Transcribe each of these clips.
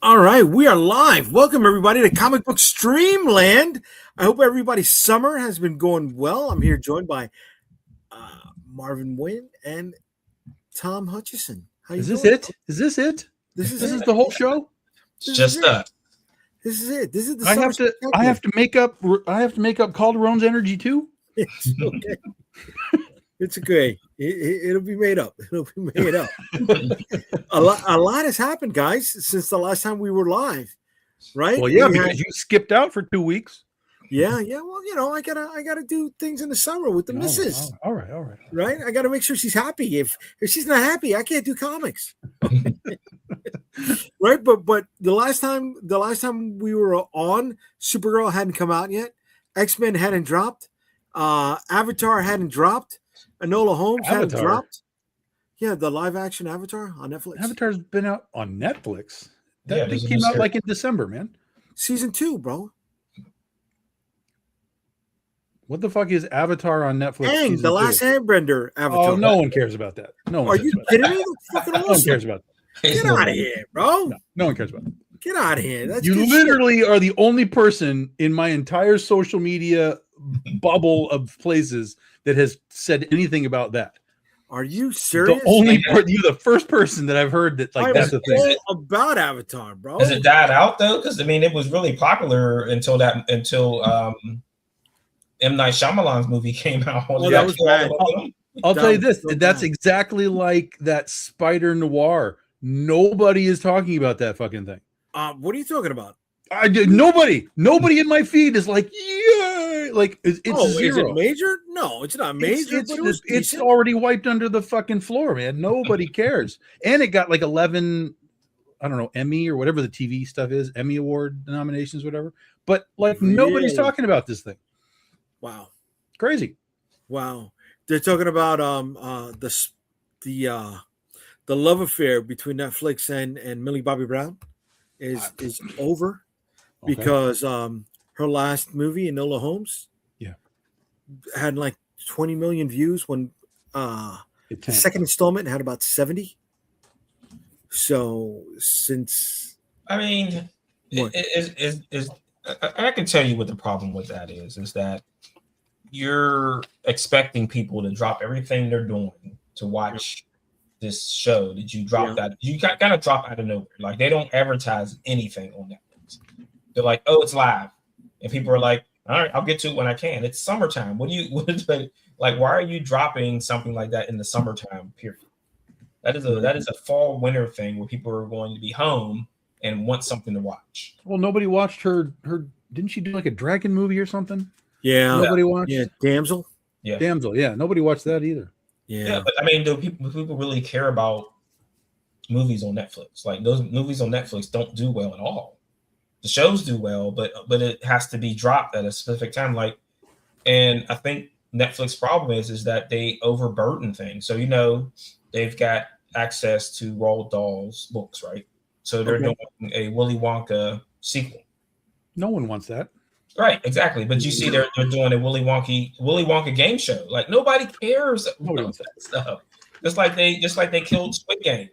All right, we are live. Welcome everybody to Comic Book Streamland. I hope everybody's summer has been going well. I'm here joined by Marvin Wynn and Tom Hutchison. How you Is this doing? it? Is this it? This is the whole show. This Just is it. This is it. This is the. I have to make up. I have to make up Calderon's energy too. It's okay. It's okay. It'll be made up. It'll be made up. a lot has happened, guys, since the last time we were live, right? Well, yeah, because you skipped out for 2 weeks. Yeah. Well, I gotta do things in the summer with the missus. All right. Right? I gotta make sure she's happy. If she's not happy, I can't do comics. Right? But the last time we were on, Supergirl hadn't come out yet. X-Men hadn't dropped. Avatar hadn't dropped. Enola Holmes hadn't dropped. Yeah, the live action Avatar on Netflix. Avatar's been out on Netflix. That Yeah, came out like in December, man. Season 2, bro. What the fuck is Avatar on Netflix? Dang, the last Airbender Avatar. Oh, no one cares about that. No one. Are you kidding me? That's fucking No one awesome. cares about that. Get out of here, bro. No one cares about that. Get out of here. That's You good literally are the only person in my entire social media bubble of places that has said anything about that. Are you serious? The only you're the first person that I've heard that that's the thing about Avatar, bro. Has it died out though? Because I mean, it was really popular until M. Night Shyamalan's movie came out. Oh, that was bad. I'll tell you this: so that's bad. exactly like that Spider Noir. Nobody is talking about that fucking thing. What are you talking about? Nobody in my feed is like, yeah, like it's Is zero. it major? No, it's not major. It's already wiped under the fucking floor, man. Nobody cares. And it got like 11, I don't know, Emmy or whatever the TV stuff is, Emmy Award nominations, whatever. But like nobody's talking about this thing. Wow, Crazy. wow. They're talking about the love affair between Netflix and Millie Bobby Brown is over. Okay. Because her last movie, Enola Holmes, had like 20 million views when the second installment had about 70. So since I mean, I can tell you what the problem with that is that you're expecting people to drop everything they're doing to watch this show. Did you drop that? You kind of drop out of nowhere. Like they don't advertise anything on Netflix. They're like, oh, it's live. And people are like, all right, I'll get to it when I can. It's summertime. Why are you dropping something like that in the summertime period? That is a fall winter thing where people are going to be home and want something to watch. Well, nobody watched her didn't she do like a dragon movie or something? Yeah. Nobody watched. Yeah, Damsel. Yeah. Damsel, yeah. Nobody watched that either. Yeah. But I mean, do people really care about movies on Netflix? Like those movies on Netflix don't do well at all. The shows do well, but it has to be dropped at a specific time. And I think Netflix problem is that they overburden things. So they've got access to Roald Dahl's books, right? So they're doing a Willy Wonka sequel. No one wants that. Right, exactly. But you see, they're doing a Willy Wonka game show. Like nobody cares about that stuff. Just like they killed Squid Game.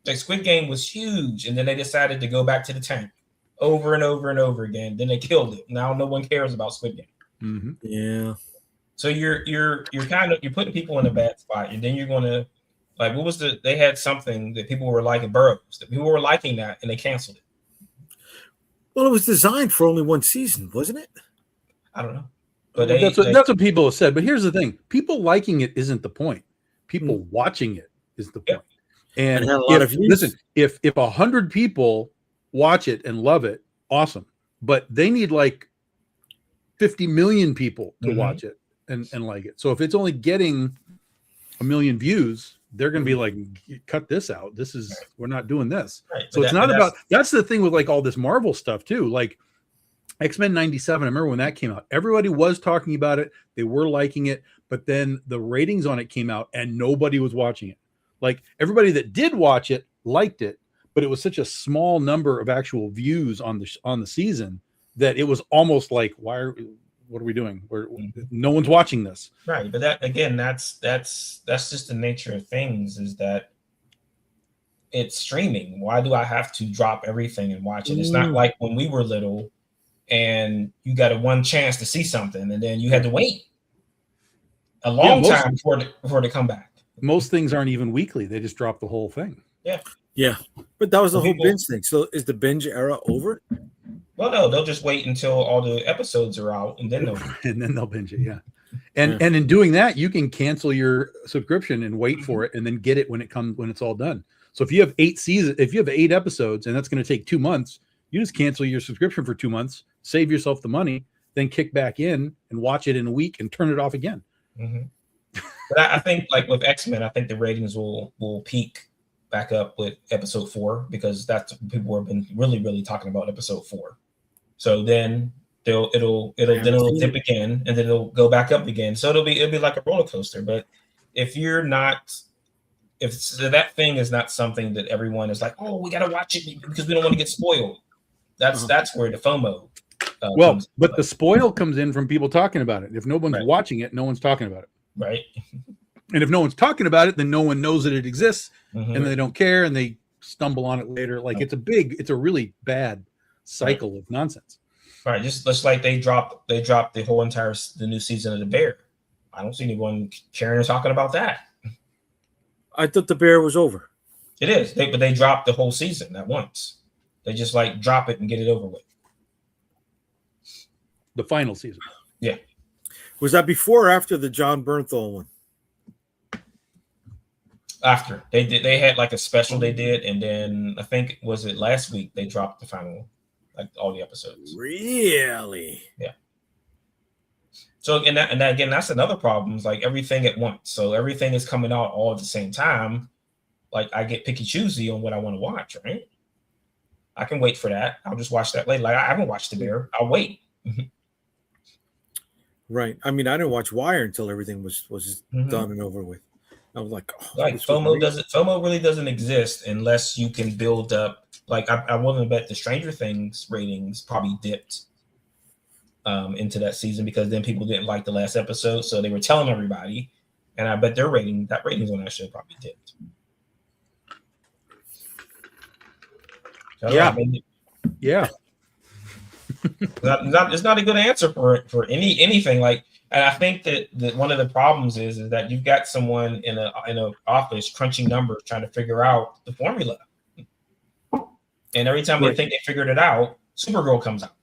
Like Squid Game was huge, and then they decided to go back to the tank over and over and over again. Then they killed it. Now no one cares about Squid Game. Mm-hmm. Yeah. So you're putting people in a bad spot, and then you're going to they had something that people were liking, Burroughs, that people were liking that, and they canceled it. Well, it was designed for only one season, wasn't it? I don't know. But that's what people have said. But here's the thing: people liking it isn't the point. People watching it is the point. And if 100 people watch it and love it, awesome. But they need like 50 million people to watch it and like it. So if it's only getting 1 million views, they're going to be like, cut this out. We're not doing this. Right. So it's not about, that's the thing with like all this Marvel stuff too. Like X-Men 97, I remember when that came out, everybody was talking about it. They were liking it, but then the ratings on it came out and nobody was watching it. Like everybody that did watch it liked it, but it was such a small number of actual views on the season that it was almost like, what are we doing? No one's watching this. Right. But that again, that's just the nature of things, is that it's streaming. Why do I have to drop everything and watch it? It's not like when we were little and you got a one chance to see something and then you had to wait a long time before they come back. Most things aren't even weekly. They just drop the whole thing. Yeah. But that was the whole binge thing. So is the binge era over? Well, no, they'll just wait until all the episodes are out and then they'll binge it. Yeah. And in doing that, you can cancel your subscription and wait for it and then get it when it's all done. So if you have 8 episodes and that's going to take 2 months, you just cancel your subscription for 2 months, save yourself the money, then kick back in and watch it in a week and turn it off again. But I think like with X-Men, I think the ratings will peak back up with episode 4 because that's people have been really, really talking about episode 4. So then it'll dip again and then it'll go back up again. So it'll be like a roller coaster. But if that thing is not something that everyone is like, oh, we gotta watch it because we don't want to get spoiled. That's where the FOMO. But the spoil comes in from people talking about it. If no one's watching it, no one's talking about it. Right. And if no one's talking about it, then no one knows that it exists, and they don't care, and they stumble on it later. Like it's a really bad cycle of nonsense. Right. Just like they dropped the new season of The Bear. I don't see anyone caring or talking about that. I thought The Bear was over. It is. But they dropped the whole season at once. They just like drop it and get it over with. The final season. Yeah. Was that before or after the John Bernthal one? After they had like a special they did, and then I think was it last week they dropped the final, like all the episodes. Really? Yeah. So and that again, that's another problem. Is like everything at once. So everything is coming out all at the same time. Like I get picky choosy on what I want to watch. Right. I can wait for that. I'll just watch that later. Like I haven't watched The Bear. I'll wait. Right. I mean, I didn't watch Wire until everything was done and over with. I was like, FOMO really doesn't exist unless you can build up. Like I wouldn't bet the Stranger Things ratings probably dipped into that season because then people didn't like the last episode, so they were telling everybody, and I bet their ratings on that show probably dipped. So, yeah. It's not a good answer for anything. Like, and I think that one of the problems is that you've got someone in a office crunching numbers trying to figure out the formula, and every time they think they figured it out, Supergirl comes out.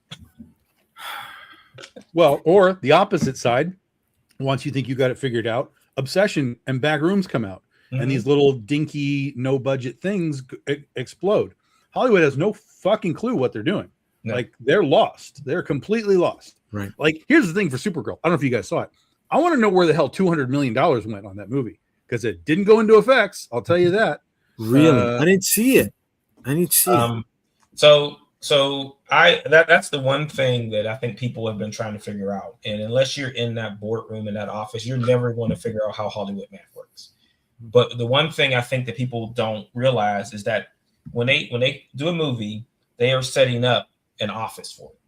Well, or the opposite side, once you think you got it figured out, Obsession and Backrooms come out, and these little dinky, no budget things explode. Hollywood has no fucking clue what they're doing. No. Like they're lost. They're completely lost. Right. Like here's the thing for Supergirl. I don't know if you guys saw it. I want to know where the hell $200 million went on that movie because it didn't go into effects. I'll tell you that. Really? I didn't see it. So that's the one thing that I think people have been trying to figure out. And unless you're in that boardroom in that office, you're never going to figure out how Hollywood math works. But the one thing I think that people don't realize is that when they do a movie, they are setting up an office for it.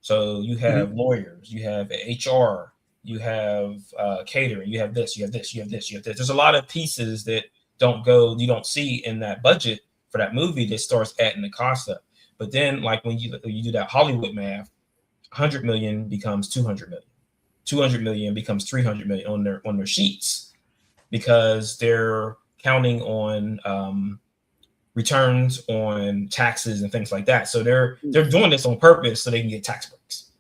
So you have lawyers, you have HR, you have catering, you have this, you have this, you have this, you have this. There's a lot of pieces that you don't see in that budget for that movie that starts adding the cost up. But then like when you do that Hollywood math, 100 million becomes 200 million. 200 million becomes 300 million on their sheets because they're counting on returns on taxes and things like that. So they're doing this on purpose so they can get tax breaks.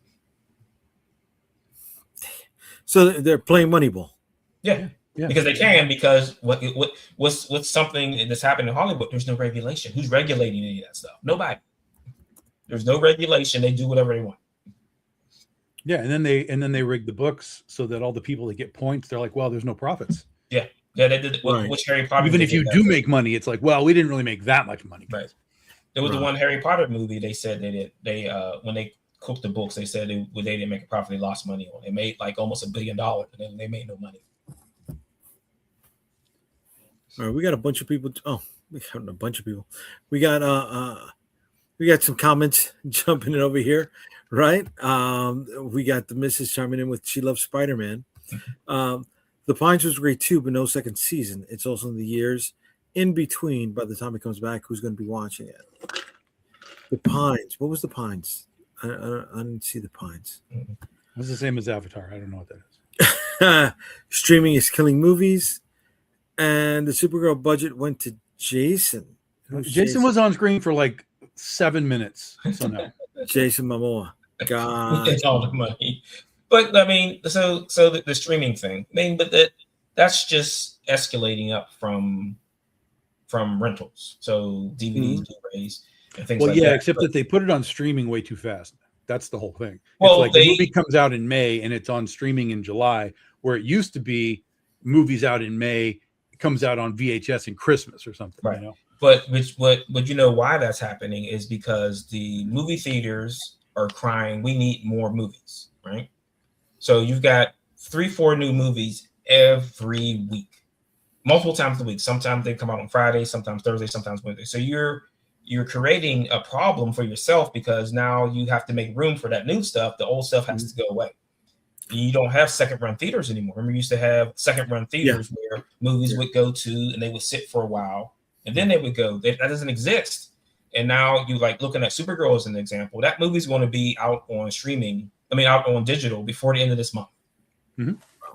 So they're playing Moneyball. Yeah. Because they can. Because what's something that's happened in Hollywood? There's no regulation. Who's regulating any of that stuff? Nobody. There's no regulation. They do whatever they want. Yeah, and then they rig the books so that all the people that get points, they're like, well, there's no profits. Yeah, they did. Which Harry Potter? Even if you do make money, it's like, well, we didn't really make that much money. Right. There was the one Harry Potter movie. They said they did. They when they cooked the books, they said they didn't make a profit. They lost money on it. They made like almost $1 billion, and then they made no money. All right, we got a bunch of people. Oh, we got a bunch of people. We got some comments jumping in over here, right? We got the missus chiming in with she loves Spider-Man. The Pines was great too, but no second season. It's also in the years in between by the time it comes back who's going to be watching it. The Pines. What was the Pines? I didn't see the Pines. It's the same as Avatar. I don't know what that is. Streaming is killing movies, and the Supergirl budget went to Jason. Jason was on screen for like 7 minutes. So no. Jason Momoa. God, he gets all the money. But I mean, so the streaming thing. I mean, but that's just escalating up from rentals. So DVDs, Blu-rays, and things like that. Well, yeah, except that they put it on streaming way too fast. That's the whole thing. Well, it's like the movie comes out in May and it's on streaming in July, where it used to be movies out in May, it comes out on VHS in Christmas or something. Right. You know? But you know why that's happening is because the movie theaters are crying, we need more movies, right? So you've got 3-4 new movies every week, multiple times a week. Sometimes they come out on Friday, sometimes Thursday, sometimes Wednesday. So you're creating a problem for yourself because now you have to make room for that new stuff. The old stuff has to go away. You don't have second run theaters anymore. Remember, you used to have second run theaters where movies would go to and they would sit for a while and then they would go. That doesn't exist. And now you like looking at Supergirl as an example. That movie's going to be out on streaming. Out on digital before the end of this month,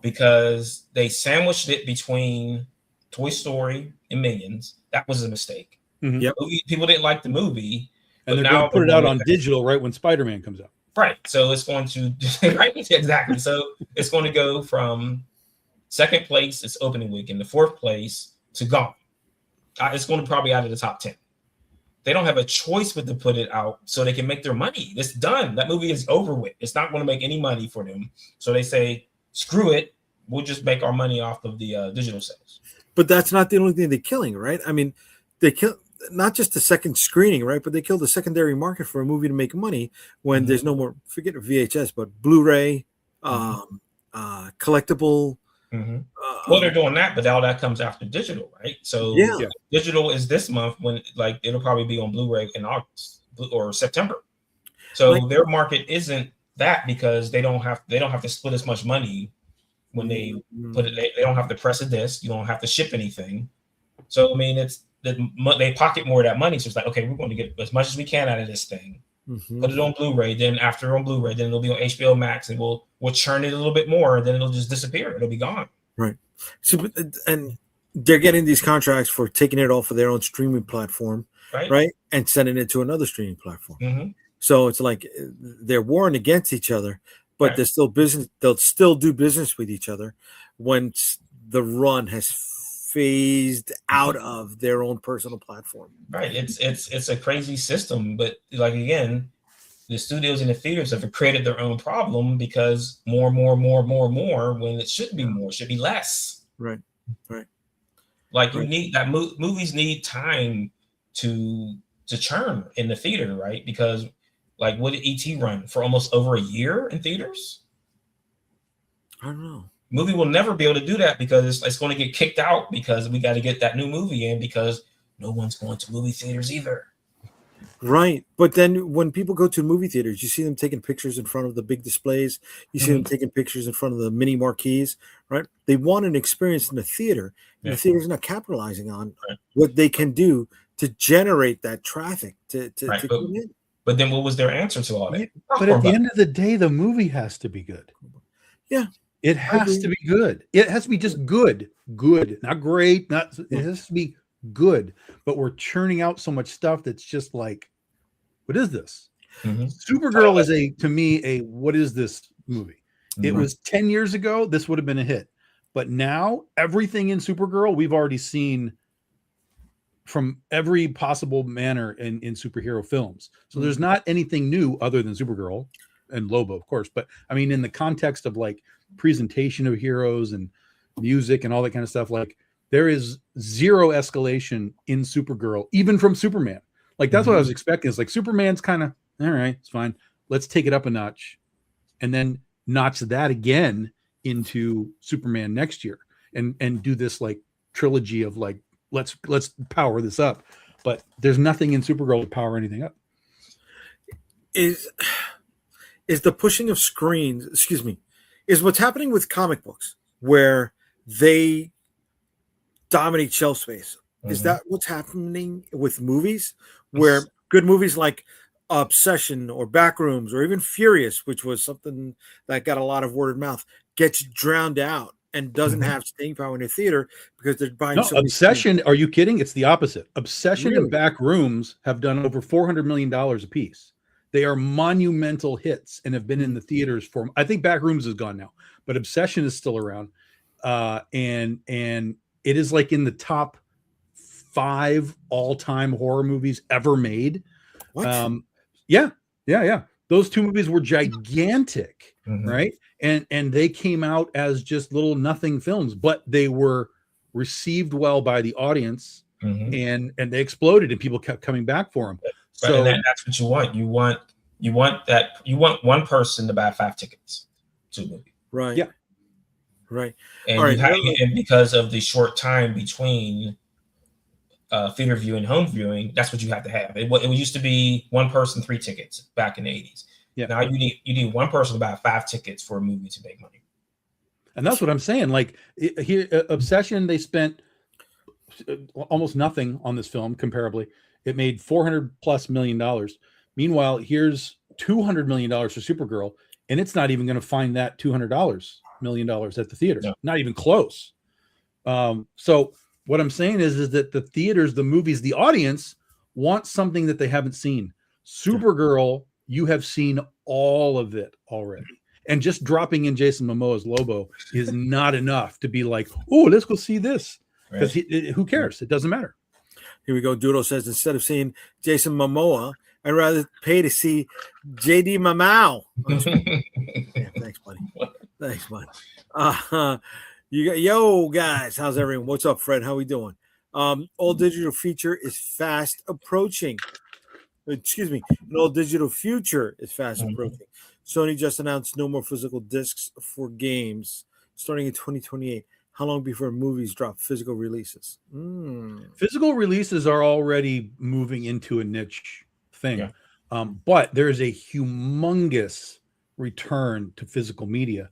because they sandwiched it between Toy Story and Minions. That was a mistake. Yep. People didn't like the movie, and they're going to put it out on digital right when Spider-Man comes out. Right. So it's going to right exactly. So it's going to go from second place, it's opening weekend, to fourth place to gone. It's going to probably out of the top 10. They don't have a choice but to put it out so they can make their money. It's done. That movie is over with. It's not going to make any money for them. So they say, screw it. We'll just make our money off of the digital sales. But that's not the only thing they're killing, right? I mean, they kill not just the second screening, right? But they kill the secondary market for a movie to make money when there's no more, forget VHS, but Blu-ray, collectible. Well, they're doing that, but all that comes after digital, right? So digital is this month when like it'll probably be on Blu-ray in August or September. So their market isn't that because they don't have to split as much money when they put it. They don't have to press a disc. You don't have to ship anything. So I mean, it's they pocket more of that money. So it's like, okay, we're going to get as much as we can out of this thing. Put it on Blu-ray. Then after on Blu-ray, then it'll be on HBO Max, and we'll churn it a little bit more. Then it'll just disappear. It'll be gone. Right. So, and they're getting these contracts for taking it off of their own streaming platform, right? And sending it to another streaming platform. So it's like they're warring against each other, but they're still business. They'll still do business with each other once the run has phased out of their own personal platform. Right. It's a crazy system, but like again, the studios and the theaters have created their own problem because more when it should be more, it should be less. Right. Like you need that movies need time to churn in the theater, right? Because like what did ET run for almost over a year in theaters? I don't know. Movie will never be able to do that because it's going to get kicked out because we got to get that new movie in because no one's going to movie theaters either. Right. But then when people go to movie theaters, you see them taking pictures in front of the big displays. You see them taking pictures in front of the mini marquees, right? They want an experience in the theater. And the theater's not capitalizing on what they can do to generate that traffic to come in. But then what was their answer to all that? But at the end of the day, the movie has to be good. Yeah. It has to be good. It has to be just good, not great. It has to be good. But we're churning out so much stuff that's just like, what is this? Supergirl is to me a what is this movie? It was 10 years ago. This would have been a hit, but now everything in Supergirl we've already seen from every possible manner in superhero films. So there's not anything new other than Supergirl and Lobo, of course. But I mean, in the context of like presentation of heroes and music and all that kind of stuff, like there is zero escalation in Supergirl, even from Superman. Like that's what I was expecting. It's like Superman's kind of all right, it's fine. Let's take it up a notch, and then notch that again into Superman next year, and do this like trilogy of like let's power this up. But there's nothing in Supergirl to power anything up. Is the pushing of screens? Excuse me. Is what's happening with comic books where they dominate shelf space Is that what's happening with movies, where good movies like Obsession or Backrooms or even Furious, which was something that got a lot of word of mouth, gets drowned out and doesn't have staying power in the theater because they're buying so many Obsession, are you kidding? It's the opposite. Obsession Really? and Backrooms have done over $400 million a piece. They are monumental hits and have been in the theaters for, I think Backrooms is gone now, but Obsession is still around. And it is like in the top 5 all-time horror movies ever made. What? Yeah. Those 2 movies were gigantic, right? And they came out as just little nothing films, but they were received well by the audience, and they exploded, and people kept coming back for them. So that's what you want. You want one person to buy 5 tickets to a movie, right? Yeah, right. And and because of the short time between theater viewing and home viewing, that's what you have to have. It used to be one person 3 tickets back in the 80s. Yeah. Now you need one person to buy 5 tickets for a movie to make money. And that's what I'm saying. Like here, Obsession, they spent almost nothing on this film comparably. It made $400+ million. Meanwhile, here's $200 million for Supergirl, and it's not even going to find that $200 million at the theater. No. Not even close. So what I'm saying is that the theaters, the movies, the audience wants something that they haven't seen. Supergirl, you have seen all of it already. And just dropping in Jason Momoa's Lobo is not enough to be like, oh, let's go see this. Because who cares? It doesn't matter. Here we go. Doodle says, instead of seeing Jason Momoa, I'd rather pay to see JD Mamau. Yeah, thanks, buddy. Thanks, buddy. Yo, guys, how's everyone? What's up, Fred? How we doing? All digital feature is fast approaching. Excuse me. An all digital future is fast approaching. Sony just announced no more physical discs for games starting in 2028. How long before movies drop physical releases? Physical releases are already moving into a niche thing. Yeah. But there is a humongous return to physical media,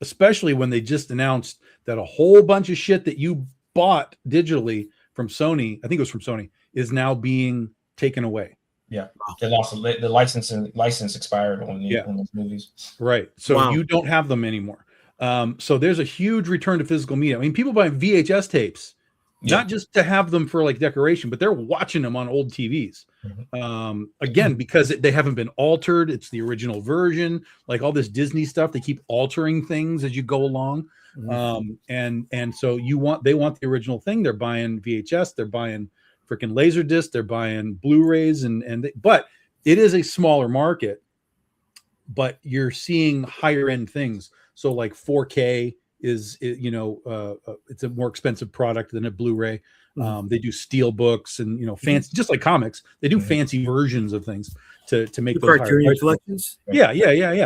especially when they just announced that a whole bunch of shit that you bought digitally from Sony, I think it was from Sony, is now being taken away. Yeah, they lost the license expired on those movies. Right, so you don't have them anymore. So there's a huge return to physical media. I mean, people buy VHS tapes, not just to have them for like decoration, but they're watching them on old TVs. Again, because they haven't been altered. It's the original version. Like all this Disney stuff, they keep altering things as you go along. And so they want the original thing. They're buying VHS. They're buying freaking Laserdisc. They're buying Blu-rays, but it is a smaller market. But you're seeing higher end things. So like 4K is it's a more expensive product than a Blu-ray. They do steel books and fancy, just like comics. They do fancy versions of things to make those Criterion collections. Yeah.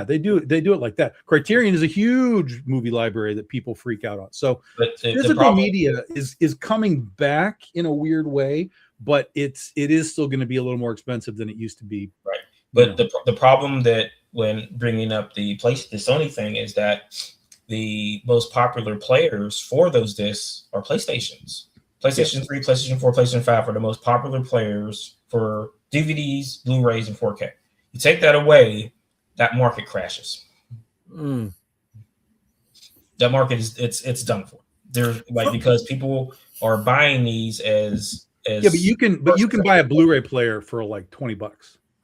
They do it like that. Criterion is a huge movie library that people freak out on. So physical media is coming back in a weird way, but it is still going to be a little more expensive than it used to be. Right. But the problem that when bringing up the Sony thing is that the most popular players for those discs are PlayStations. PlayStation 3, PlayStation 4, PlayStation 5 are the most popular players for DVDs, Blu-rays, and 4K. You take that away, that market crashes. That market it's done for. They're like, because people are buying these as but you can buy a Blu-ray player for like $20.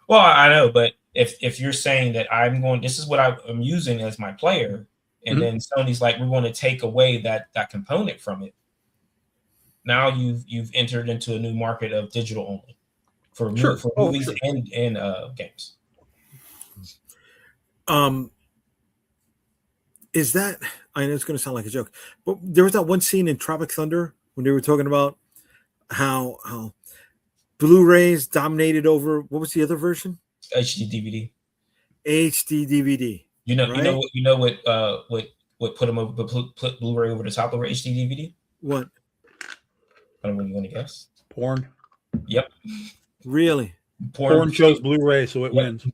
Well, I know, but if you're saying that this is what I'm using as my player, and then Sony's like, we're going to take away that component from it. Now you've entered into a new market of digital only for movies and games. Is that, I know it's going to sound like a joke, but there was that one scene in Tropic Thunder when they were talking about how Blu-rays dominated over, what was the other version? HD DVD. HD DVD. You know what put them over, put Blu-ray over the top over HD DVD? What? I don't really want to guess. Porn. Yep. Really? Porn chose Blu-ray, so it wins.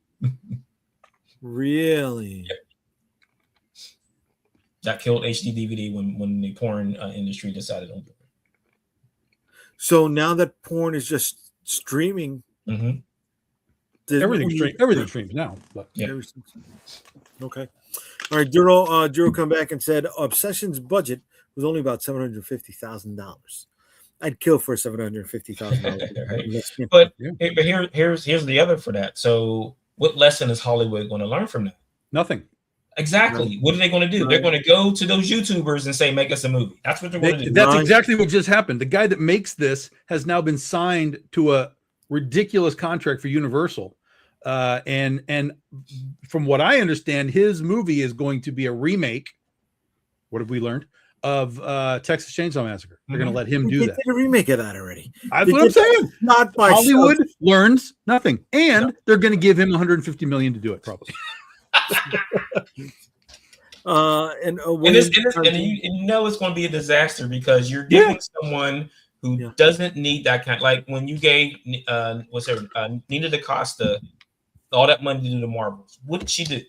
Really? Yep. That killed HD DVD when the porn industry decided on it. So now that porn is just streaming, everything streams now. But yeah. Okay. All right, Duro come back and said Obsession's budget was only about $750,000. I'd kill for $750,000. But here's the other for that. So what lesson is Hollywood going to learn from that? Nothing. Exactly. What are they going to do? They're going to go to those YouTubers and say, make us a movie. That's what they're going to do. That's exactly what just happened. The guy that makes this has now been signed to a ridiculous contract for Universal. And from what I understand, his movie is going to be a remake. What have we learned? Of Texas Chainsaw Massacre. They're going to let him do that. They did a remake of that already. That's what I'm saying. Not by Hollywood learns nothing. And they're going to give him $150 million to do it, probably. And you know it's going to be a disaster because you're giving someone who doesn't need that kind. Like when you gave Nina DaCosta all that money to do the Marvels, what did she do?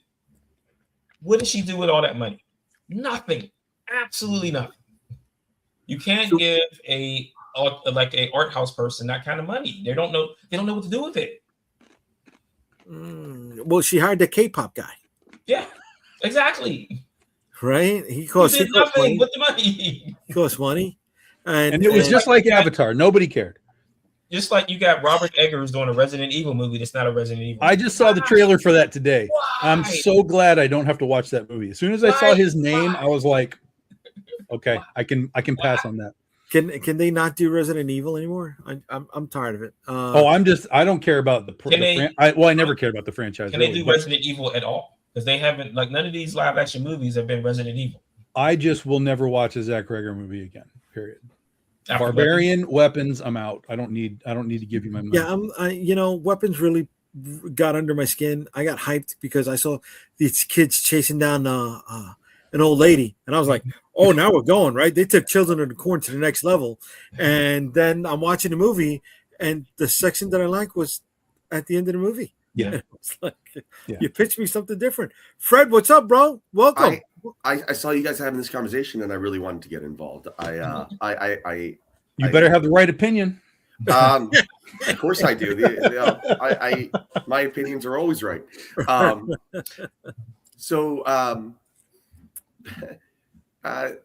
What did she do with all that money? Nothing. Absolutely nothing. You can't give a art house person that kind of money. They don't know what to do with it. Well, she hired the K-pop guy. Yeah, exactly. Right? He cost nothing with the money. He cost money. And it was just like Avatar. Nobody cared. Just like you got Robert Eggers doing a Resident Evil movie that's not a Resident Evil. I just saw the trailer for that today. Why? I'm so glad I don't have to watch that movie. As soon as I saw his name, I was like, okay, I can pass on that. Can they not do Resident Evil anymore? I'm tired of it. I don't care about I never cared about the franchise. Can they do Resident Evil at all? Because they haven't, like, none of these live action movies have been Resident Evil. I just will never watch a Zach Regger movie again. Period. Barbarian Weapons, I'm out. I don't need to give you my money. Yeah, Weapons really got under my skin. I got hyped because I saw these kids chasing down an old lady, and I was like, "Oh, now we're going right." They took Children of the Corn to the next level, and then I'm watching the movie, and the section that I like was at the end of the movie. Yeah, it's like you pitched me something different. Fred, what's up, bro? Welcome. I saw you guys having this conversation, and I really wanted to get involved. You better have the right opinion. Of course I do. My opinions are always right.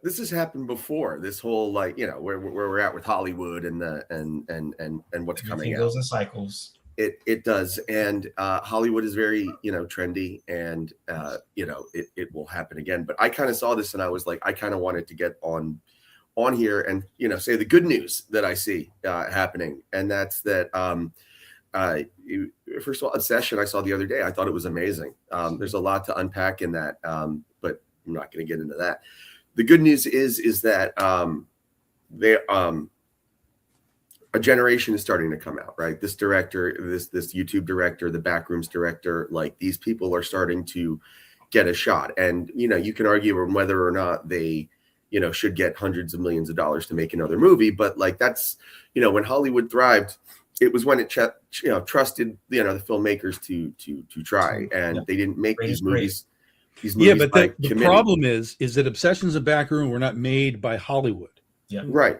This has happened before. This whole where we're at with Hollywood and what's coming out. Goes in cycles. It does, and Hollywood is very trendy, and it will happen again. But I kind of saw this, and I was like, I kind of wanted to get on here and say the good news that I see happening, and that's that. First of all, Obsession I saw the other day. I thought it was amazing. There's a lot to unpack in that, but I'm not going to get into that. The good news is that a generation is starting to come out, right? This director, this YouTube director, the Backrooms director, like these people are starting to get a shot. And, you can argue on whether or not they, should get hundreds of millions of dollars to make another movie. But that's, when Hollywood thrived, it was when it, trusted, the filmmakers to try, and they didn't make these movies. But the problem is that Obsessions of Backroom were not made by Hollywood. Yeah. Right.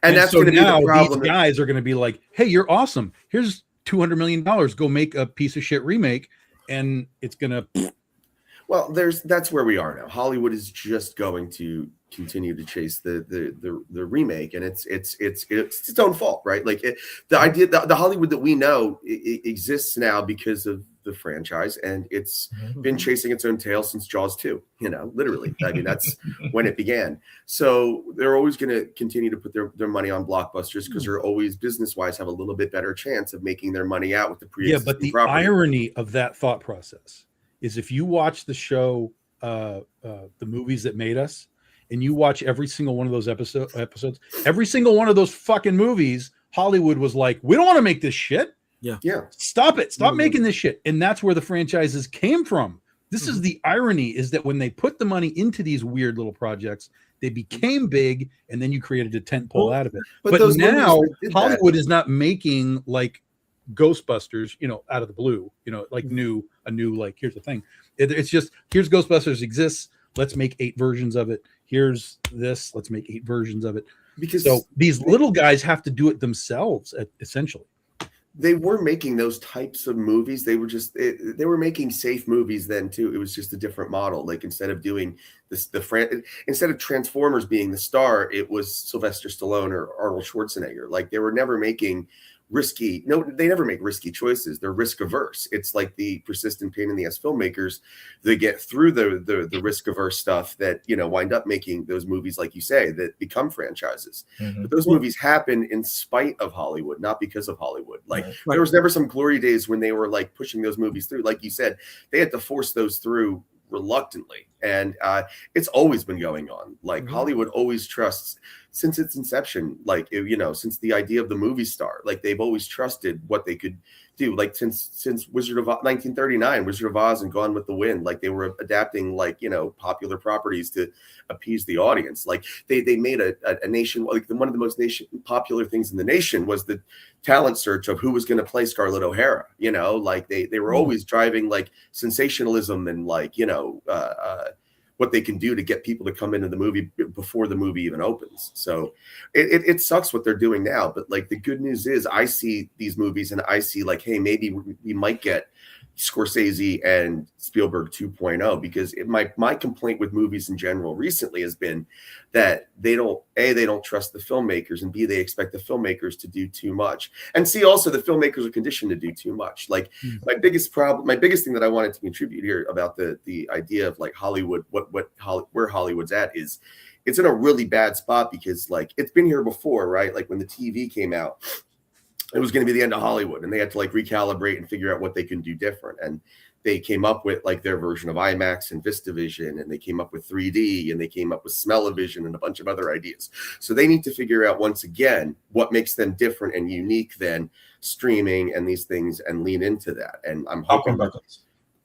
And that's so going to be now the problem. These guys are going to be like, hey, you're awesome. Here's $200 million. Go make a piece of shit remake. And it's going to. Well, that's where we are now. Hollywood is just going to continue to chase the remake, and it's its own fault, right? Like the idea, the Hollywood that we know it exists now because of the franchise, and it's been chasing its own tail since Jaws 2. Literally. I mean, that's when it began. So they're always going to continue to put their money on blockbusters because they're always business-wise have a little bit better chance of making their money out with the pre-existing but the property. Irony of that thought process is if you watch the show, the movies that made us, and you watch every single one of those episodes, every single one of those fucking movies, Hollywood was like, we don't want to make this shit. Yeah. Stop it. Stop making this shit. And that's where the franchises came from. This is the irony, is that when they put the money into these weird little projects, they became big, and then you created a tentpole out of it. But now Hollywood is not making like Ghostbusters, out of the blue, like a new, like, here's the thing. It's just, here's Ghostbusters exists. Let's make 8 versions of it. Here's this. Let's make 8 versions of it. because so these little guys have to do it themselves, essentially. They were making those types of movies. They were just they were making safe movies then too. It was just a different model. Like instead of doing this, instead of Transformers being the star, it was Sylvester Stallone or Arnold Schwarzenegger. Like they were never making risky. No, they never make risky choices. They're risk averse. It's like the persistent pain in the ass filmmakers that get through the risk averse stuff that, you know, wind up making those movies, like you say, that become franchises. But those movies happen in spite of Hollywood, not because of Hollywood. Like there was never some glory days when they were like pushing those movies through. Like you said, they had to force those through reluctantly, and it's always been going on. Like Hollywood always trusts, since its inception, like, you know, since the idea of the movie star, like they've always trusted what they could do. Like since Wizard of Oz, 1939, Wizard of Oz and Gone with the Wind, like they were adapting, like, you know, popular properties to appease the audience. Like they made a nation, like one of the most popular things in the nation was the talent search of who was going to play Scarlett O'Hara. You know, like they were always driving like sensationalism and like, you know, what they can do to get people to come into the movie before the movie even opens. So it sucks what they're doing now. But like the good news is I see these movies and I see like, hey, maybe we might get Scorsese and Spielberg 2.0, because my complaint with movies in general recently has been that they don't trust the filmmakers, and B, they expect the filmmakers to do too much, and C, also the filmmakers are conditioned to do too much. Like my biggest thing that I wanted to contribute here about the idea of like Hollywood, where Hollywood's at is it's in a really bad spot, because like it's been here before, right? Like when the TV came out, it was going to be the end of Hollywood, and they had to like recalibrate and figure out what they can do different. And they came up with like their version of IMAX and VistaVision, and they came up with 3D, and they came up with Smell-O-Vision and a bunch of other ideas. So they need to figure out once again what makes them different and unique than streaming and these things, and lean into that. And I'm hoping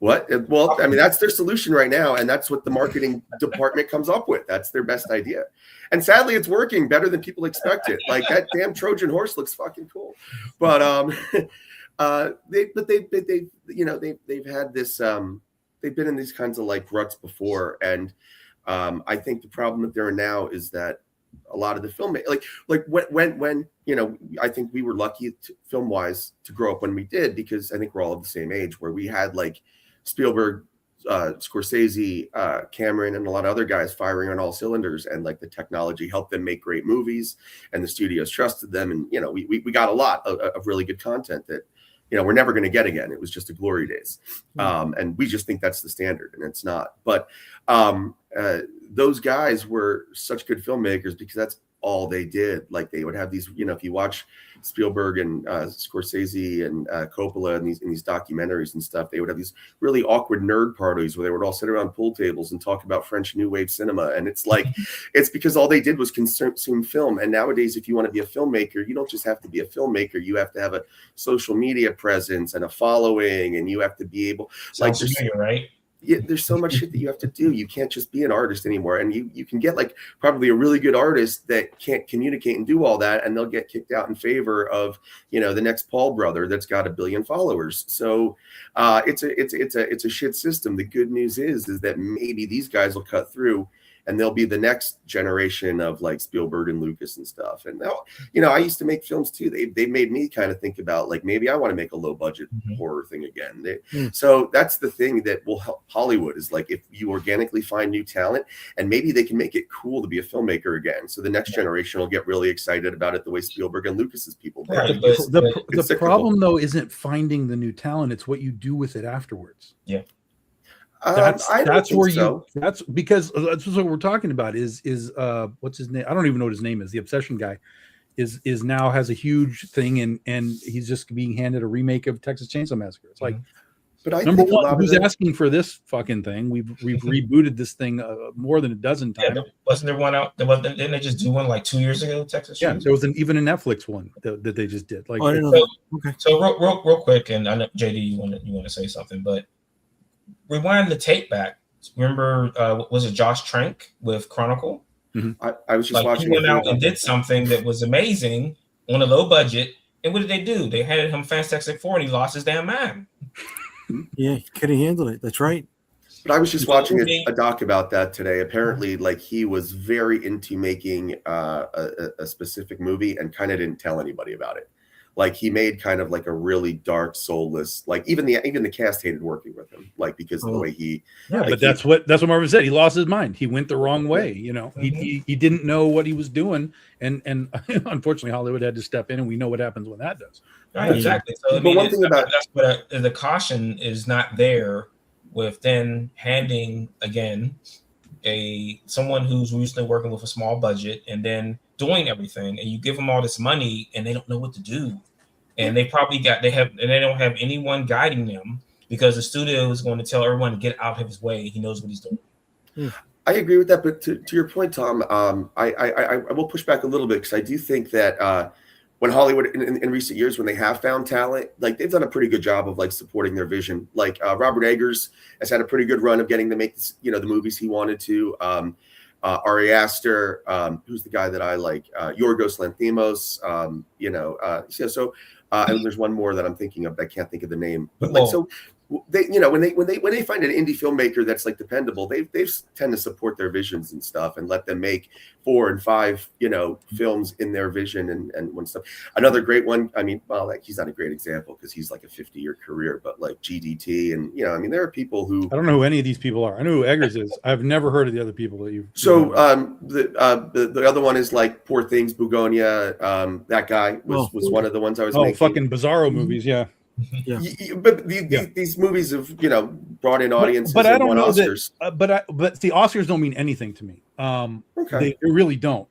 what? Well, I mean, that's their solution right now, and that's what the marketing department comes up with. That's their best idea, and sadly, it's working better than people expected. Like that damn Trojan horse looks fucking cool, but they've had this they've been in these kinds of like ruts before, and I think the problem that they're in now is that a lot of the film, like when you know, I think we were lucky film wise to grow up when we did, because I think we're all of the same age, where we had like Spielberg, Scorsese, Cameron, and a lot of other guys firing on all cylinders, and like the technology helped them make great movies, and the studios trusted them, and you know, we got a lot of really good content that, you know, we're never going to get again. It was just a glory days, and we just think that's the standard, and it's not. But those guys were such good filmmakers because that's all they did. Like they would have these, you know, if you watch Spielberg and Scorsese and Coppola and these documentaries and stuff, they would have these really awkward nerd parties where they would all sit around pool tables and talk about French New Wave cinema. And it's like, it's because all they did was consume film. And nowadays, if you want to be a filmmaker, you don't just have to be a filmmaker. You have to have a social media presence and a following, and you have to be able, like, right? Yeah, there's so much shit that you have to do. You can't just be an artist anymore. And you can get like probably a really good artist that can't communicate and do all that, and they'll get kicked out in favor of, you know, the next Paul brother that's got 1 billion followers. So it's a shit system. The good news is that maybe these guys will cut through, and they'll be the next generation of like Spielberg and Lucas and stuff. And now, you know, I used to make films too. They made me kind of think about like, maybe I want to make a low budget horror thing again. So that's the thing that will help Hollywood, is like, if you organically find new talent, and maybe they can make it cool to be a filmmaker again. So the next generation will get really excited about it the way Spielberg and Lucas's people did. Right. The problem though isn't finding the new talent. It's what you do with it afterwards. Yeah. That's because that's what we're talking about is what's his name? I don't even know what his name is. The Obsession guy is now has a huge thing, and he's just being handed a remake of Texas Chainsaw Massacre. It's like, but I number one, who's asking for this fucking thing? We've rebooted this thing more than a dozen times. Yeah, wasn't there one out? Didn't they just do one like 2 years ago? Texas. Yeah, there was even a Netflix one that they just did. Like, so real quick, and I know JD, you want to say something, but rewind the tape back. Remember, was it Josh Trank with Chronicle? Mm-hmm. I was just watching. He went out and did something that was amazing on a low budget. And what did they do? They handed him Fantastic Four, and he lost his damn mind. Yeah, he couldn't handle it. That's right. But I was just watching a doc about that today. Apparently, like he was very into making a specific movie and kind of didn't tell anybody about it. Like he made kind of like a really dark, soulless. Like even the cast hated working with him, like because of the way he. Yeah, like but that's what Marvin said. He lost his mind. He went the wrong way. You know, he didn't know what he was doing, and unfortunately, Hollywood had to step in, and we know what happens when that does. Right, exactly. So I mean, one thing about that's what the caution is not there with then handing again someone who's recently working with a small budget and then doing everything, and you give them all this money and they don't know what to do, and they don't have anyone guiding them because the studio is going to tell everyone to get out of his way. He knows what he's doing. I agree with that, but to your point, Tom, I will push back a little bit because I do think that when Hollywood in recent years, when they have found talent, like they've done a pretty good job of like supporting their vision. Like Robert Eggers has had a pretty good run of getting to make the movies he wanted to. Ari Aster, who's the guy that I like, Yorgos Lanthimos, and there's one more that I'm thinking of that I can't think of the name. But like, so they, when they find an indie filmmaker that's like dependable, they tend to support their visions and stuff and let them make 4 and 5, films in their vision and one stuff. Another great one, I mean, well, like he's not a great example because he's like a 50-year career, but like GDT and I mean, there are people who I don't know who any of these people are. I know who Eggers is. I've never heard of the other people that you've. So the other one is like Poor Things, Bugonia. That guy was one of the ones I was. Oh, fucking Bizarro movies, yeah. Yeah. But these movies have brought in audiences. But I don't know Oscars. but the Oscars don't mean anything to me. Okay. They really don't.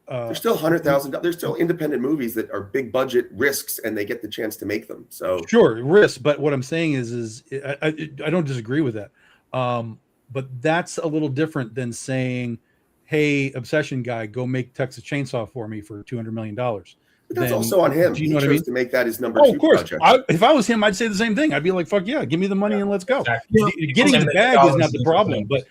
There's still $100,000. There's still independent movies that are big budget risks, and they get the chance to make them. So sure, risks. But what I'm saying is I don't disagree with that. But that's a little different than saying, "Hey, Obsession guy, go make Texas Chainsaw for me for $200 million." But that's also on him. Do you know what I mean? To make that his number 2 of course. project. If I was him, I'd say the same thing. I'd be like, "Fuck yeah, give me the money and let's go." Exactly. Getting the bag is not the problem, but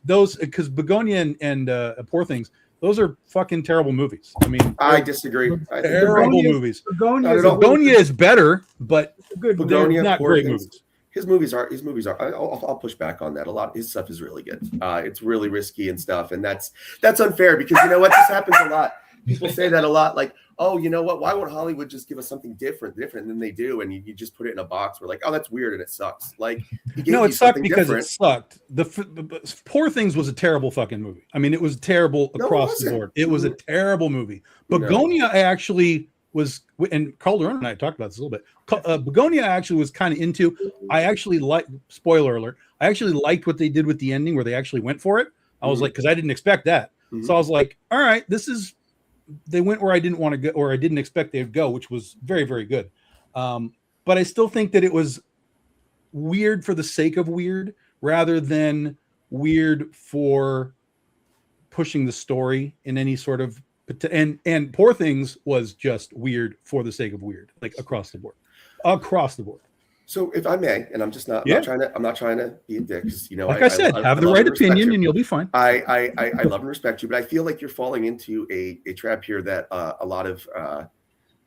those because Begonia and Poor Things, those are fucking terrible movies. I mean, I disagree. Terrible movies. Begonia is better, but Begonia, not great movies. His movies are. I'll push back on that a lot. His stuff is really good. It's really risky and stuff, and that's unfair because you know what? This happens a lot. People say that a lot, like, oh, you know what? Why won't Hollywood just give us something different than they do? And you just put it in a box. We're like, oh, that's weird and it sucks. Like, no, it sucked because it sucked. The Poor Things was a terrible fucking movie. I mean, it was terrible across the board. It was a terrible movie. Begonia actually was, and Calderon and I talked about this a little bit. Begonia actually was kind of into. I actually like. Spoiler alert! I actually liked what they did with the ending, where they actually went for it. I was like, because I didn't expect that. So I was like, all right, this is. They went where I didn't want to go, or I didn't expect they'd go, which was very, very good. But I still think that it was weird for the sake of weird, rather than weird for pushing the story in any sort of. And Poor Things was just weird for the sake of weird, like across the board. So, if I may, and I'm not trying to be a dick, because like I said, have the right opinion, and you'll be fine. I love and respect you, but I feel like you're falling into a trap here that a lot of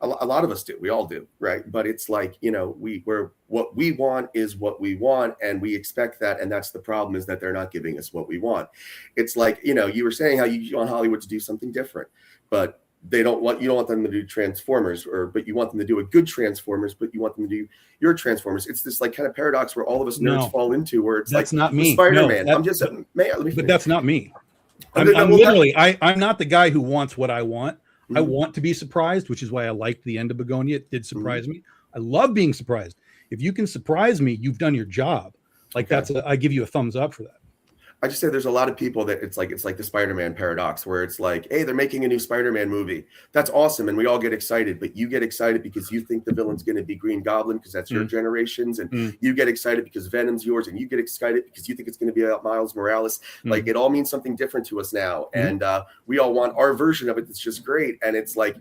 us do. We all do, right? But it's like we're what we want is what we want, and we expect that, and that's the problem, is that they're not giving us what we want. It's like you were saying how you want Hollywood to do something different, but you don't want them to do Transformers, but you want them to do a good Transformers, but you want them to do your Transformers. It's this like kind of paradox where all of us nerds fall into, where it's that's like not me. Spider-Man. No, but that's not me. I'm not the guy who wants what I want. I want to be surprised, which is why I liked the end of Begonia. It did surprise me. I love being surprised. If you can surprise me, you've done your job. Like I give you a thumbs up for that. I just say there's a lot of people that it's like the Spider-Man paradox, where it's like, hey, they're making a new Spider-Man movie. That's awesome. And we all get excited, but you get excited because you think the villain's going to be Green Goblin because that's your generations. And you get excited because Venom's yours. And you get excited because you think it's going to be Miles Morales. Like, it all means something different to us now. And we all want our version of it. That's just great. And it's like,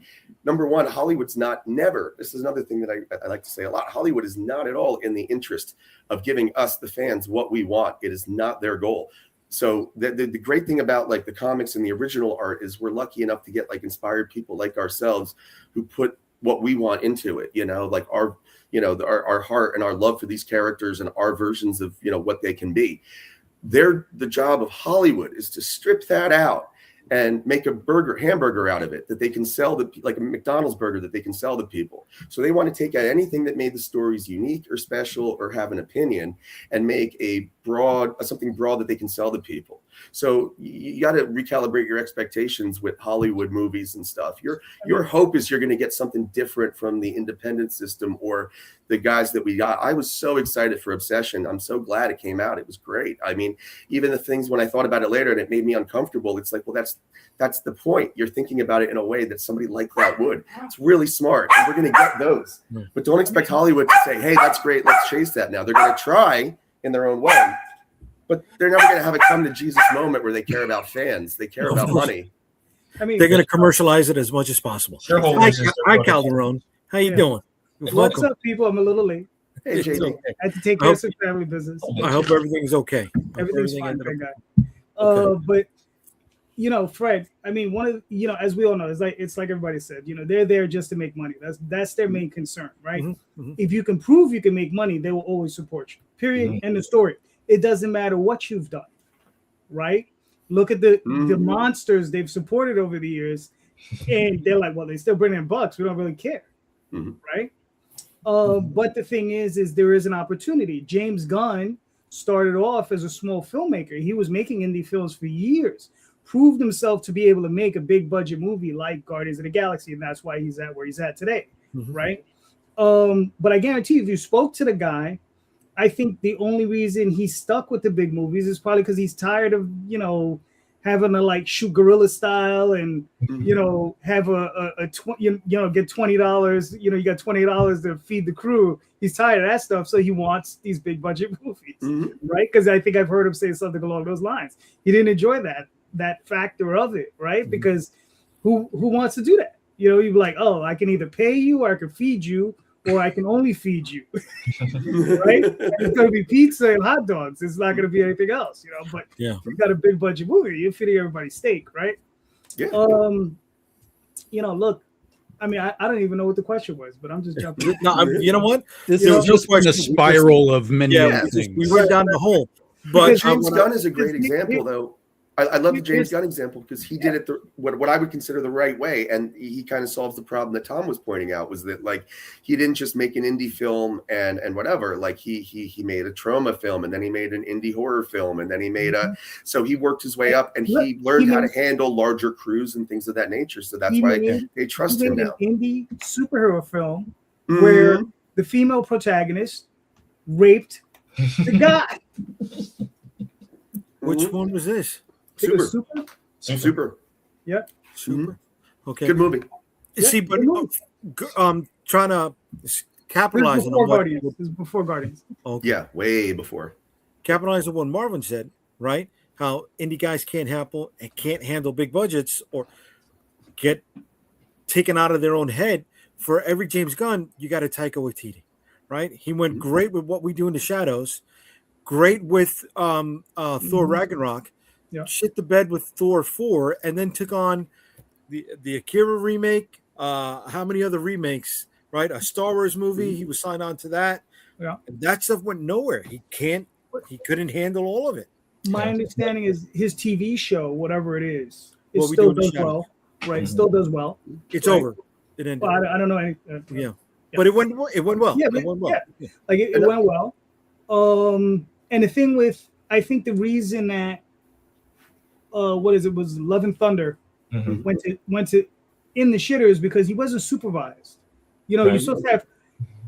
number one, Hollywood's never. This is another thing that I like to say a lot. Hollywood is not at all in the interest of giving us, the fans, what we want. It is not their goal. So the great thing about like the comics and the original art is we're lucky enough to get like inspired people like ourselves who put what we want into it, like our heart and our love for these characters and our versions of, what they can be. The job of Hollywood is to strip that out and make a hamburger out of it that they can sell, like a McDonald's burger that they can sell to people. So they want to take out anything that made the stories unique or special or have an opinion and make something broad that they can sell to people. So you got to recalibrate your expectations with Hollywood movies and stuff. Your hope is you're going to get something different from the independent system or the guys that we got. I was so excited for Obsession. I'm so glad it came out. It was great. I mean, even the things when I thought about it later and it made me uncomfortable, it's like, well, that's the point. You're thinking about it in a way that somebody like that would. It's really smart. And we're going to get those. But don't expect Hollywood to say, hey, that's great. Let's chase that now. They're going to try in their own way. But they're never going to have a come to Jesus moment where they care about fans. They care about money. I mean, they're going to commercialize it as much as possible. Hi, Calderon. How you doing? What's up, people? I'm a little late. Hey, JD. I had to take care of some family business. I hope everything's okay. Everything's fine, thank God. But Fred, I mean, one of as we all know, it's like everybody said, they're there just to make money. That's their main concern, right? Mm-hmm. If you can prove you can make money, they will always support you. Period. Mm-hmm. End of story. It doesn't matter what you've done, right? Look at the monsters they've supported over the years, and they're like, well, they still bring in bucks. We don't really care, right? But the thing is there is an opportunity. James Gunn started off as a small filmmaker. He was making indie films for years, proved himself to be able to make a big budget movie like Guardians of the Galaxy, and that's why he's at where he's at today, right? But I guarantee if you spoke to the guy, I think the only reason he's stuck with the big movies is probably because he's tired of, having to shoot guerrilla style and, have get $20, you got $20 to feed the crew. He's tired of that stuff. So he wants these big budget movies, right? Because I think I've heard him say something along those lines. He didn't enjoy that factor of it, right? Because who wants to do that? You'd be like, oh, I can either pay you or I can feed you, or I can only feed you, right? And it's going to be pizza and hot dogs. It's not going to be anything else, But you got a big budget movie. You're feeding everybody steak, right? Yeah. Look, I mean, I don't even know what the question was, but I'm just jumping. No, you know what? This is just a spiral of many things. We went down the hole. But James Gunn is a great example, though. I love the James Gunn example because he did it what I would consider the right way, and he kind of solves the problem that Tom was pointing out, was that he didn't just make an indie film and whatever. He made a trauma film, and then he made an indie horror film, and then he made so he worked his way up, and he learned how to handle larger crews and things of that nature. So that's why they trust him now. An indie superhero film where the female protagonist raped the guy. Which one was this? Super. Yeah. Super. Okay. Good movie. See, but trying to capitalize on Guardians. This is before Guardians. Okay. Yeah, way before. Capitalize on what Marvin said, right? How indie guys can't handle big budgets or get taken out of their own head. For every James Gunn, you got a Taika Waititi, right? He went great with What We Do in the Shadows, great with Thor Ragnarok. Shit the bed with Thor 4, and then took on the Akira remake. How many other remakes? Right, a Star Wars movie. He was signed on to that. Yeah, and that stuff went nowhere. He couldn't handle all of it. My understanding is his TV show, whatever it is, it still does well. Right, it still does well. It's over. It ended. Well, I don't know any. But it went well. Yeah, it went well. It went well. And the thing with, I think the reason that was Love and Thunder went to in the shitters because he wasn't supervised. You're supposed to have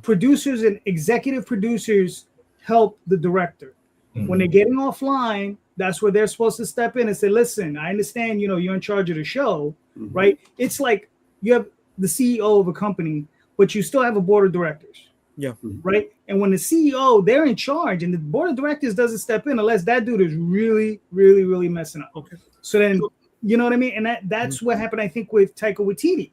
producers and executive producers help the director. When they're getting offline, that's where they're supposed to step in and say, listen, I understand, you're in charge of the show, right? It's like you have the CEO of a company, but you still have a board of directors. Yeah. Right. And when the CEO, they're in charge and the board of directors doesn't step in unless that dude is really, really, really messing up. Okay. So then, you know what I mean? And that's what happened, I think, with Taika Waititi.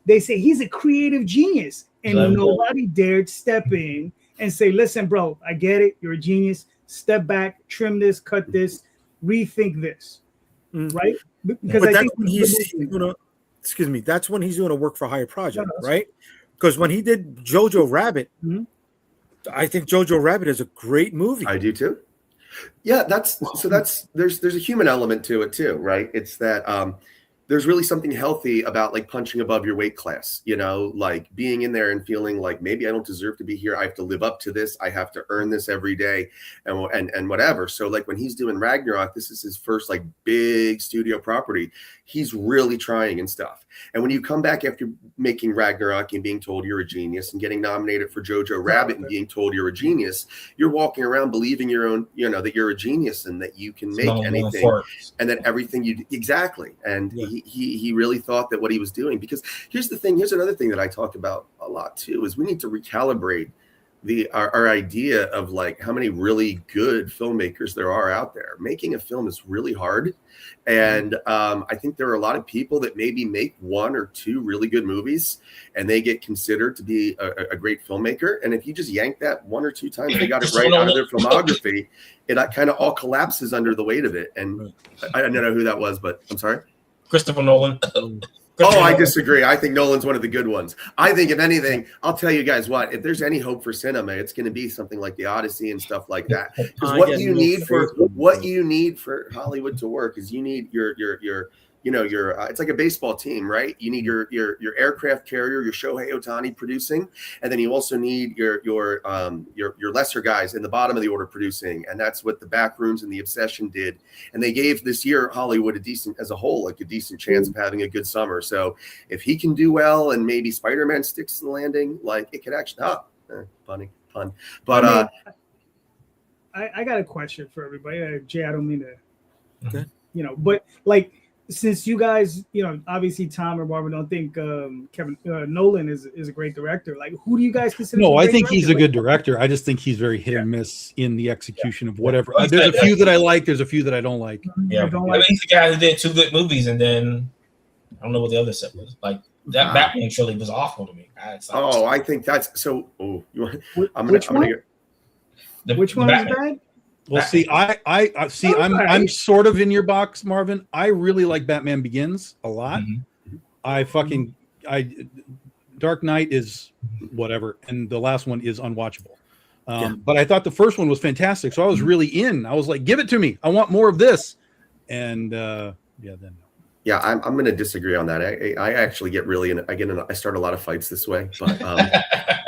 They say he's a creative genius and nobody dared step in and say, listen, bro, I get it. You're a genius. Step back, trim this, cut this, rethink this. Right. Because I think when he's doing that's when he's doing a work for hire project, right? Because when he did Jojo Rabbit, Mhm. I think Jojo Rabbit is a great movie. I do too. Yeah, that's there's a human element to it too, right? It's that there's really something healthy about like punching above your weight class, you know, like being in there and feeling like maybe I don't deserve to be here. I have to live up to this. I have to earn this every day and whatever. So like when he's doing Ragnarok, this is his first like big studio property. He's really trying and stuff. And when you come back after making Ragnarok and being told you're a genius and getting nominated for Jojo Rabbit and being told you're a genius, you're walking around believing your own, you know, that you're a genius and that you can make anything and that everything you do. Exactly. And he really thought that what he was doing, because here's another thing that I talk about a lot too, is we need to recalibrate our idea of like how many really good filmmakers there are out there. Making a film is really hard. And I think there are a lot of people that maybe make one or two really good movies and they get considered to be a great filmmaker. And if you just yank that one or two times they got it right out of their filmography, it kind of all collapses under the weight of it. And I don't know who that was, but I'm sorry. Christopher Nolan. I disagree. I think Nolan's one of the good ones. I think if anything, I'll tell you guys what, if there's any hope for cinema, it's going to be something like the Odyssey and stuff like that. Because what you need for Hollywood to work is you need your it's like a baseball team, right? You need your aircraft carrier, your Shohei Ohtani producing, and then you also need your lesser guys in the bottom of the order producing, and that's what the Backrooms and the Obsession did. And they gave this year Hollywood a decent chance of having a good summer. So if he can do well and maybe Spider-Man sticks to the landing, like it could actually pun. But I got a question for everybody. Jay, I don't mean to, Okay. But like, since you guys, obviously Tom or Marvin don't think Kevin Nolan is a great director, like who do you guys consider? No, I think he's a good director. I just think he's very hit and miss in the execution of whatever. There's a few that I like. There's a few that I don't like. Yeah, he's the guy who did 2 good movies, and then I don't know what the other set was. Like that Batman trilogy was awful to me. I think that's so. Oh, which one is bad? Well, see, I'm sort of in your box, Marvin. I really like Batman Begins a lot. Mm-hmm. Dark Knight is whatever, and the last one is unwatchable. But I thought the first one was fantastic, so I was really in. I was like, "Give it to me! I want more of this." And then. Yeah, I'm going to disagree on that. I actually get really I start a lot of fights this way, but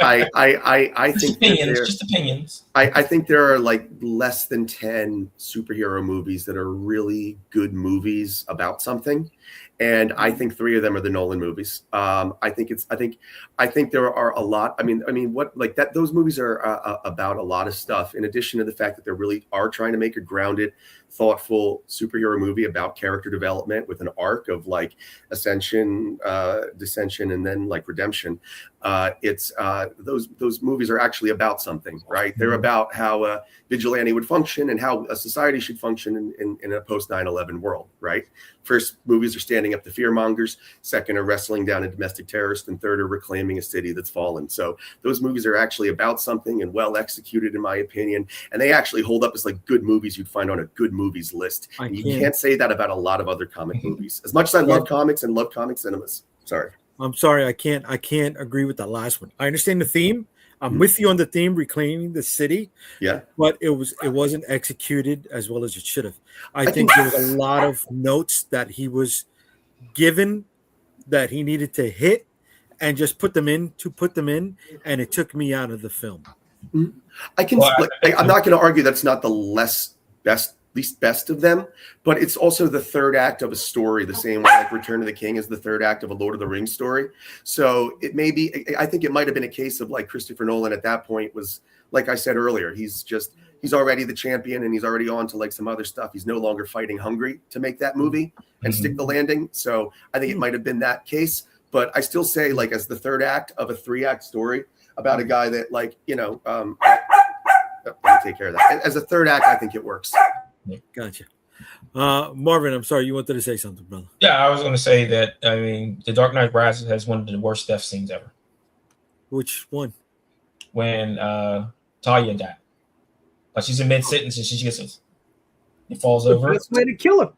I think just opinions. I think there are like less than 10 superhero movies that are really good movies about something, and I think 3 of them are the Nolan movies. I think there are a lot. I mean, what like that? Those movies are about a lot of stuff. In addition to the fact that they really are trying to make a grounded, thoughtful superhero movie about character development with an arc of like ascension, dissension, and then like redemption. Those movies are actually about something, right? They're about how a vigilante would function and how a society should function in a post 9/11 world, right? First, movies are standing up to fearmongers. Second, are wrestling down a domestic terrorist, and third, are reclaiming a city that's fallen. So those movies are actually about something and well executed, in my opinion. And they actually hold up as like good movies you'd find on a good movies list. And you can't say that about a lot of other comic movies. As much as I love comics and love comic cinemas. Sorry. I'm sorry. I can't agree with the last one. I understand the theme. I'm with you on the theme, reclaiming the city. Yeah. But it wasn't executed as well as it should have. I think there was a lot of notes that he was given that he needed to hit and just put them in, and it took me out of the film. I'm not going to argue that's not the least best of them, but it's also the third act of a story, the same way like Return of the King is the third act of a Lord of the Rings story. So it may be, I think it might have been a case of like Christopher Nolan at that point was, like I said earlier, he's already the champion and he's already on to like some other stuff. He's no longer fighting hungry to make that movie and stick the landing. So I think it might have been that case, but I still say like as the third act of a 3-act story about a guy that like, let me take care of that. As a third act, I think it works. Gotcha. Marvin, I'm sorry, you wanted to say something, brother. Yeah, I was going to say that, The Dark Knight Rises has one of the worst death scenes ever. Which one? When Talia died. Like she's in mid-sentence and she gets it falls over. That's the way to kill her.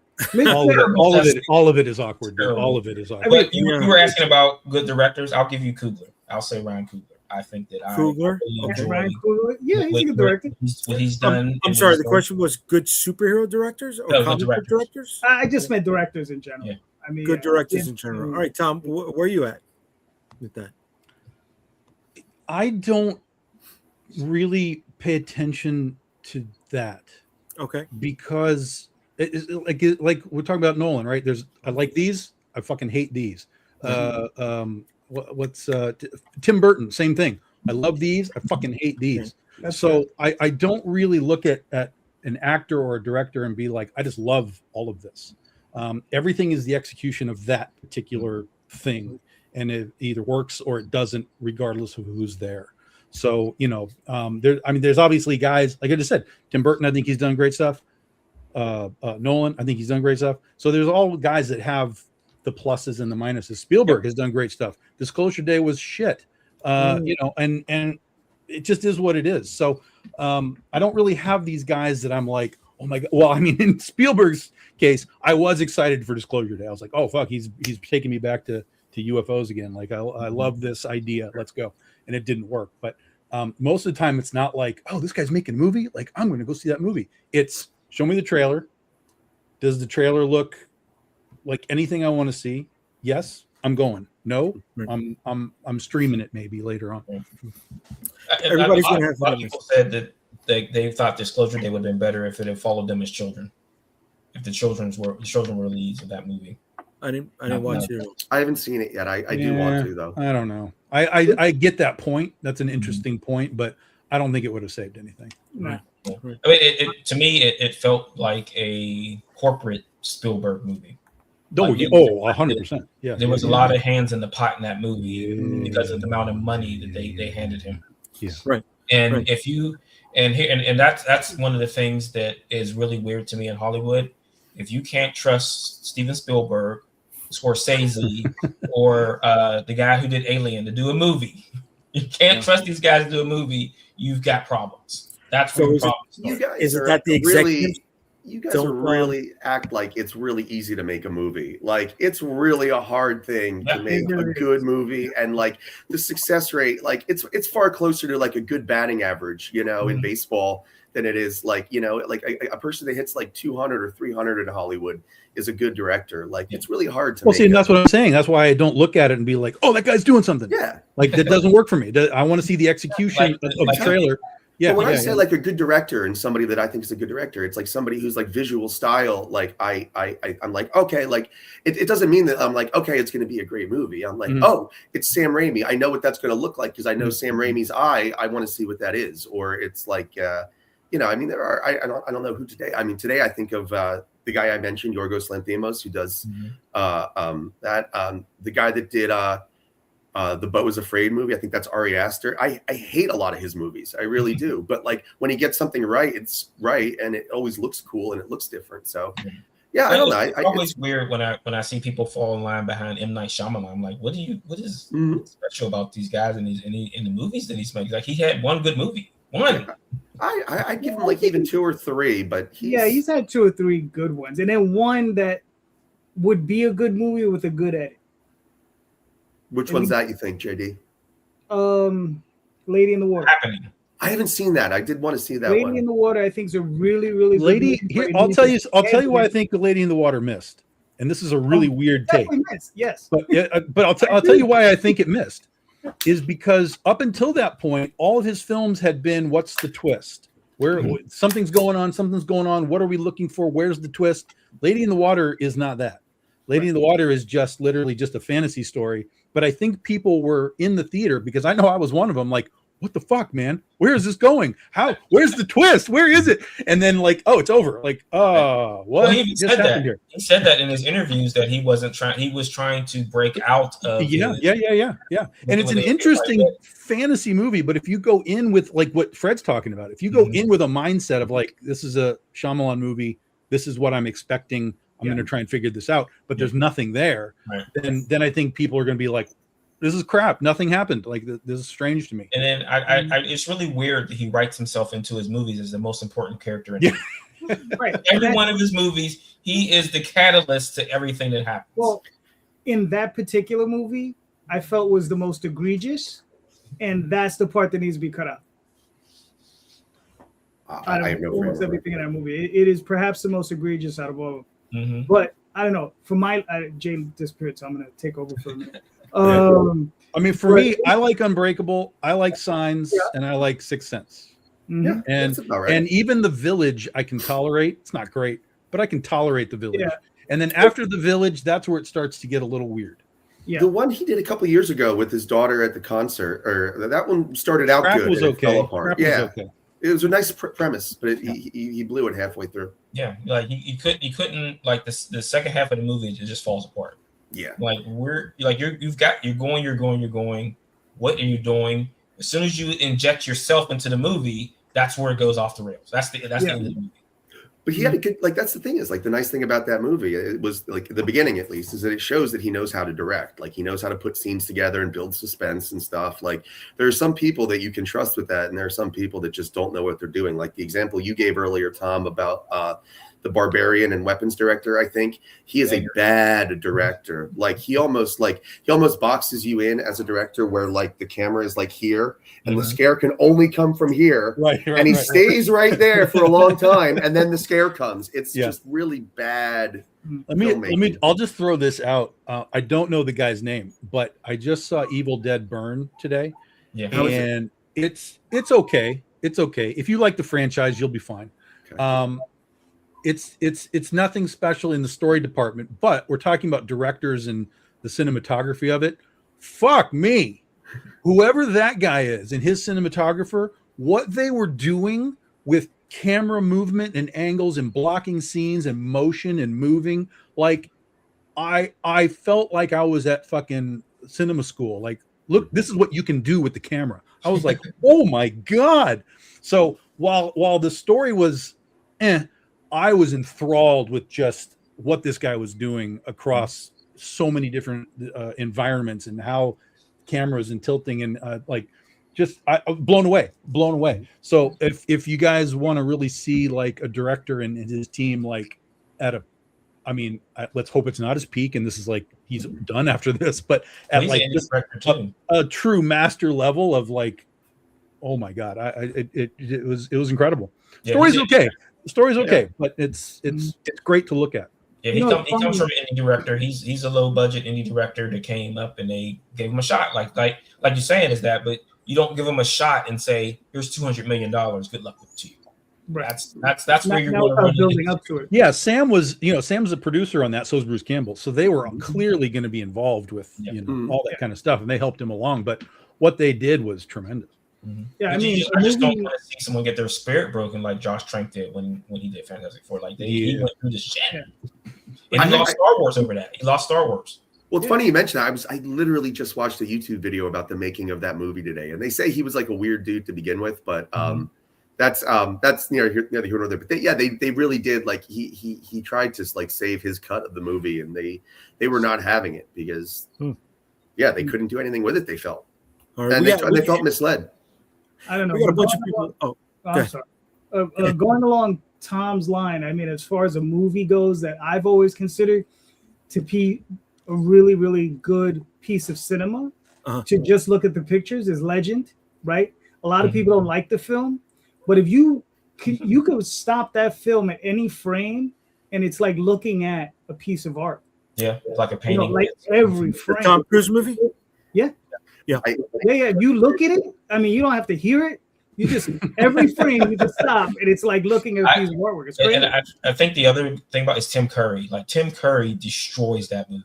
All of it is awkward. All of it is awkward. You were asking about good directors. I'll give you Coogler. I'll say Ryan Coogler. I think that Coogler? I really Ryan Coogler. Yeah, he's a good director. What he's done. I'm sorry. The question was good superhero directors or comic book directors? I just meant directors in general. Yeah. I mean, good directors in general. All right, Tom, where are you at with that? I don't really pay attention to that. Okay. Because like we're talking about Nolan, right? I like these. I fucking hate these. What's Tim Burton? Same thing. I love these. I fucking hate these. So I don't really look at an actor or a director and be like, I just love all of this. Everything is the execution of that particular thing, and it either works or it doesn't, regardless of who's there. So there's obviously guys, like I just said, Tim Burton. I think he's done great stuff. Nolan, I think he's done great stuff. So there's all guys that have the pluses and the minuses. Spielberg has done great stuff. Disclosure Day was shit, and it just is what it is. So I don't really have these guys that I'm like, oh my god. Well, I mean, in Spielberg's case, I was excited for Disclosure Day. I was like, oh fuck, he's taking me back to UFOs again. Like I love this idea. Let's go. And it didn't work. But most of the time, it's not like, oh, this guy's making a movie. Like I'm going to go see that movie. It's show me the trailer. Does the trailer look like anything I want to see? Yes, I'm going. No, I'm streaming it maybe later on. Everybody's gonna have a lot of people said that they thought Disclosure Day would have been better if it had followed them as children. If the children were leads of that movie. I didn't watch it. I haven't seen it yet. I do want to though. I don't know. I get that point. That's an interesting point, but I don't think it would have saved anything. No. I mean, to me, it felt like a corporate Spielberg movie. 100%. Yeah, there was a lot of hands in the pot in that movie because of the amount of money that they handed him. Yeah, right. And right. if you and that's one of the things that is really weird to me in Hollywood. If you can't trust Steven Spielberg, Scorsese, or the guy who did Alien to do a movie, you can't trust these guys to do a movie. You've got problems. That's where the problem starts. You guys is it that the executives? You guys really act like it's really easy to make a movie. Like it's really a hard thing to make a good movie, and like the success rate, like it's far closer to like a good batting average, in baseball than it is like like a person that hits like 200 or 300 in Hollywood is a good director. Like it's really hard to. Well, see, that's what I'm saying. That's why I don't look at it and be like, oh, that guy's doing something. Yeah, like that doesn't work for me. I want to see the execution of the trailer. Yeah, but when I say like a good director and somebody that I think is a good director, it's like somebody who's like visual style. Like I'm like, okay, like it doesn't mean that I'm like, okay, it's going to be a great movie. I'm like, oh, it's Sam Raimi. I know what that's going to look like because I know Sam Raimi's eye. I want to see what that is. Or it's like, I mean, there are, I don't know who today. I mean, today I think of the guy I mentioned, Yorgos Lanthimos, who does the guy that did the Beau is Afraid movie. I think that's Ari Aster. I hate a lot of his movies. I really do. But like when he gets something right, it's right, and it always looks cool and it looks different. So yeah, I don't know. It's always weird when I see people fall in line behind M. Night Shyamalan. I'm like, what is special about these guys in the movies that he's making? Like he had one good movie. One. I give him like even 2 or 3, but he's had 2 or 3 good ones, and then one that would be a good movie with a good edit. Which one's that you think, JD? Lady in the Water. Happening. I haven't seen that. I did want to see that Lady one. in the Water, I think, is a really, really good movie. Here, I'll tell you why I think the Lady in the Water missed. And this is a really weird take. Yes. But I'll tell you why I think it missed. Is because up until that point, all of his films had been, what's the twist? Where something's going on. What are we looking for? Where's the twist? Lady in the Water is not that. Lady in the Water is just literally just a fantasy story. But I think people were in the theater because I know I was one of them. Like, what the fuck, man? Where is this going? Where's the twist? Where is it? And then like, oh, it's over. Like, what? Well, he said that. Here? He said that in his interviews that he wasn't trying. He was trying to break out of. Yeah. And it's an interesting fantasy movie. But if you go in with like what Fred's talking about, if you go in with a mindset of like, this is a Shyamalan movie, this is what I'm expecting. I'm going to try and figure this out, but there's nothing there. Right. Then I think people are going to be like, this is crap. Nothing happened. Like this is strange to me. And then I it's really weird that he writes himself into his movies as the most important character. Right. Every one of his movies, he is the catalyst to everything that happens. Well, in that particular movie, I felt was the most egregious, and that's the part that needs to be cut out. I have no almost everything in that movie. It is perhaps the most egregious out of all of them. Mm-hmm. But I don't know. For my James disappeared, so I'm gonna take over for a minute. I mean, for me, I like Unbreakable, I like Signs, and I like Sixth Sense. Mm-hmm. And even The Village, I can tolerate. It's not great, but I can tolerate The Village. Yeah. And then after The Village, that's where it starts to get a little weird. Yeah. The one he did a couple of years ago with his daughter at the concert, or that one started out Scrap good. Was okay. Fell apart. Was okay. It was a nice premise, but he blew it halfway through. Yeah, like you couldn't like the second half of the movie, it just falls apart. Yeah, like you're going. What are you doing? As soon as you inject yourself into the movie, that's where it goes off the rails. That's the end of the movie. But he had a good, like, that's the thing is, like, the nice thing about that movie, it was like the beginning at least, is that it shows that he knows how to direct. Like, he knows how to put scenes together and build suspense and stuff. Like, there are some people that you can trust with that, and there are some people that just don't know what they're doing. Like the example you gave earlier, Tom, about the Barbarian and Weapons director, I think he is a bad director. Like he almost boxes you in as a director where like the camera is like here and the scare can only come from here. And he stays right there for a long time and then the scare comes. It's just really bad. I'll just throw this out. I don't know the guy's name, but I just saw Evil Dead Burn today. Yeah. And it's okay. It's okay. If you like the franchise, you'll be fine. Okay. It's nothing special in the story department, but we're talking about directors and the cinematography of it. Fuck me. Whoever that guy is and his cinematographer, what they were doing with camera movement and angles and blocking scenes and motion and moving, like I felt like I was at fucking cinema school. Like, look, this is what you can do with the camera. I was like, oh my God. So while the story was I was enthralled with just what this guy was doing across so many different environments and how cameras and tilting and blown away. So if you guys want to really see like a director and his team like at let's hope it's not his peak and this is like he's done after this, but at like a true master level of like, oh my God, it was incredible. Story's okay. The story's okay, but it's great to look at. Yeah, he comes from an indie director. He's a low budget indie director that came up and they gave him a shot. Like you're saying is that, but you don't give him a shot and say, "Here's $200 million. Good luck to you." Right. That's where you're going building up to it. Yeah, Sam's a producer on that. So is Bruce Campbell. So they were clearly going to be involved with all that kind of stuff, and they helped him along. But what they did was tremendous. Mm-hmm. Yeah, I just don't want to see someone get their spirit broken like Josh Trank did when he did Fantastic Four. Like he went through this shit, and he lost Star Wars over that. He lost Star Wars. Well, it's funny you mentioned that. I literally just watched a YouTube video about the making of that movie today, and they say he was like a weird dude to begin with, but that's neither here nor there. But they really did like he tried to like save his cut of the movie, and they were not having it because they couldn't do anything with it. They felt and they felt misled. I don't know. We got a bunch of people. I'm sorry. Going along Tom's line, I mean, as far as a movie goes, that I've always considered to be a really, really good piece of cinema. To just look at the pictures is Legend, right? A lot of people don't like the film, but if you could stop that film at any frame, and it's like looking at a piece of art. Yeah, like a painting. Like every frame. The Tom Cruise movie. Yeah. You look at it. I mean, you don't have to hear it. You just every frame you just stop, and it's like looking at a piece of artwork. It's crazy. And I think the other thing about is Tim Curry. Like Tim Curry destroys that movie.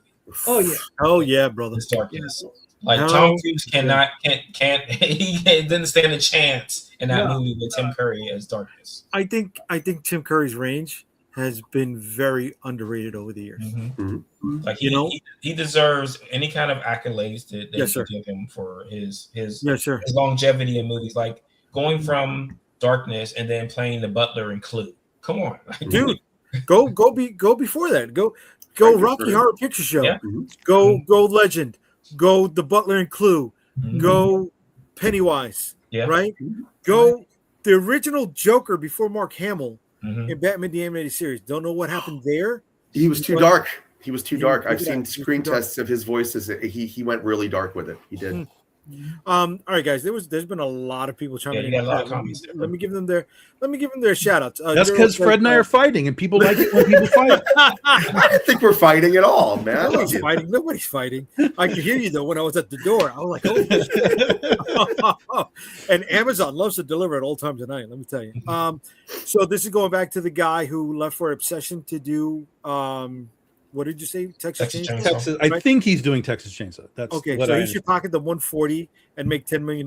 Oh yeah, brother. Darkness. Like Tom Cruise can't he didn't stand a chance in that movie with Tim Curry as Darkness. I think Tim Curry's range has been very underrated over the years. Like he deserves any kind of accolades that you give him for his longevity in movies, like going from Darkness and then playing the butler in Clue. Come on, dude, go before that. Go Rocky Horror Picture Show. Go Legend. Go The Butler in Clue. Go Pennywise. Right. Go the original Joker before Mark Hamill in Batman the Animated Series. Don't know what happened there. He was too dark. He was too dark. I've seen screen tests of his voices. He went really dark with it. He did. All right, guys. There's been a lot of people chiming in. You got a lot of comments. Let me give them their shout outs. That's because Fred and I are fighting, and people like it when people fight. I don't think we're fighting at all, man. Nobody's fighting. I could hear you though when I was at the door. I was like, oh. And Amazon loves to deliver at all times of night. Let me tell you. So this is going back to the guy who left for Obsession to do what did you say? Texas Chainsaw? Texas, right? I think he's doing Texas Chainsaw. That's okay. So he should pocket the 140 and make $10 million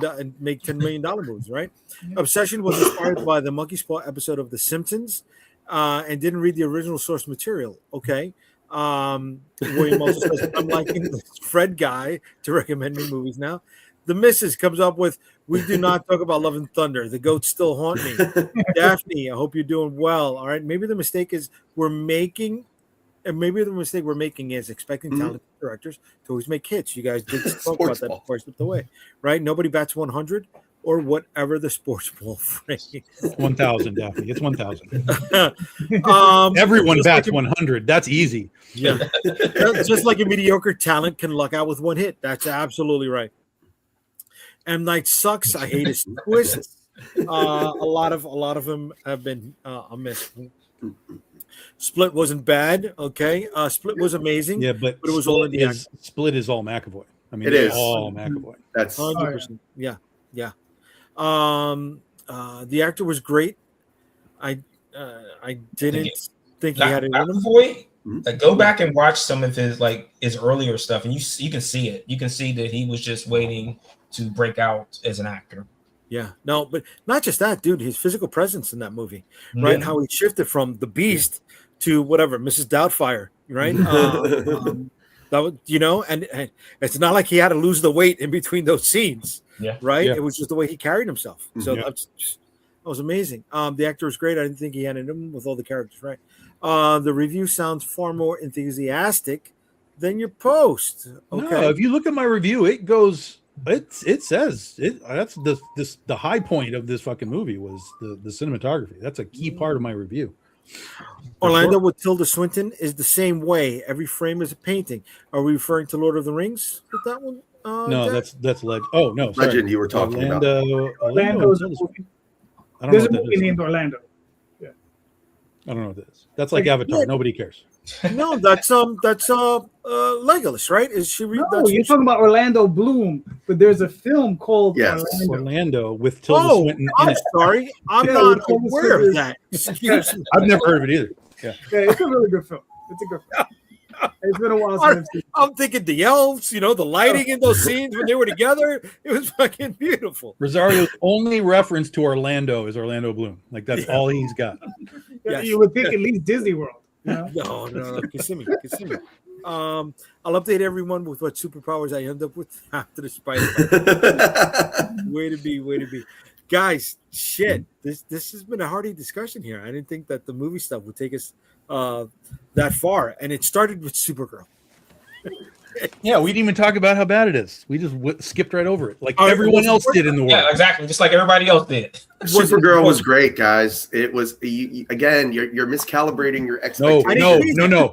moves, right? Obsession was inspired by the Monkey Paw episode of The Simpsons, and didn't read the original source material. Okay. William also says, I'm liking the Fred guy to recommend me movies now. The Missus comes up with, we do not talk about Love and Thunder. The goats still haunt me. Daphne, I hope you're doing well. All right. Maybe the mistake is we're making is expecting talented directors to always make hits. You guys did talk about that before I slipped away, right? Nobody bats 100 or whatever the sports ball phrase. 1,000, Daphne. It's 1,000. Everyone bats 100. That's easy. Yeah. Just like a mediocre talent can luck out with one hit. That's absolutely right. M. Night sucks. I hate his twists. A lot of them have been a miss. Split wasn't bad. Okay. Split was amazing. Yeah, but it was all in the act. Split is all McAvoy. I mean, it is all McAvoy. That's 100%. Yeah. The actor was great. I didn't think he had it in him. McAvoy, go back and watch some of his earlier stuff, and you can see it. You can see that he was just waiting to break out as an actor. Yeah, no, but not just that, dude. His physical presence in that movie, right? Yeah. How he shifted from the Beast to whatever, Mrs. Doubtfire, right? That was, and it's not like he had to lose the weight in between those scenes, right? Yeah. It was just the way he carried himself. So that was amazing. The actor was great. I didn't think he had it in him with all the characters, right? The review sounds far more enthusiastic than your post. Okay, No, if you look at my review, it goes. It says that's the high point of this fucking movie was the cinematography. That's a key part of my review. Orlando with Tilda Swinton is the same way. Every frame is a painting. Are we referring to Lord of the Rings with that one? No, that's Legend. Oh no, sorry. Legend you were talking about. Orlando's a movie. There's a movie named Orlando. Yeah. I don't know what that is. That's like Avatar. Yeah. Nobody cares. No, that's Legolas, right? Is she? No, you're talking about Orlando Bloom, but there's a film called Orlando with Tilda Swinton. I'm sorry, I'm not aware of that. Excuse me. I've never heard of it either. Yeah, it's a really good film. It's a good film. It's been a while since I've seen it. I'm thinking the elves, the lighting in those scenes when they were together, it was fucking beautiful. Rosario's only reference to Orlando is Orlando Bloom. Like that's all he's got. Yes. You would think at least Disney World. No. Kissimmee. I'll update everyone with what superpowers I end up with after the Spider-Man. Way to be. Guys, shit. This has been a hearty discussion here. I didn't think that the movie stuff would take us that far. And it started with Supergirl. Yeah, we didn't even talk about how bad it is. We just skipped right over it, like everyone else did in the world. Yeah, exactly, just like everybody else did. Supergirl was great, guys. It was again. You're miscalibrating your expectations. No.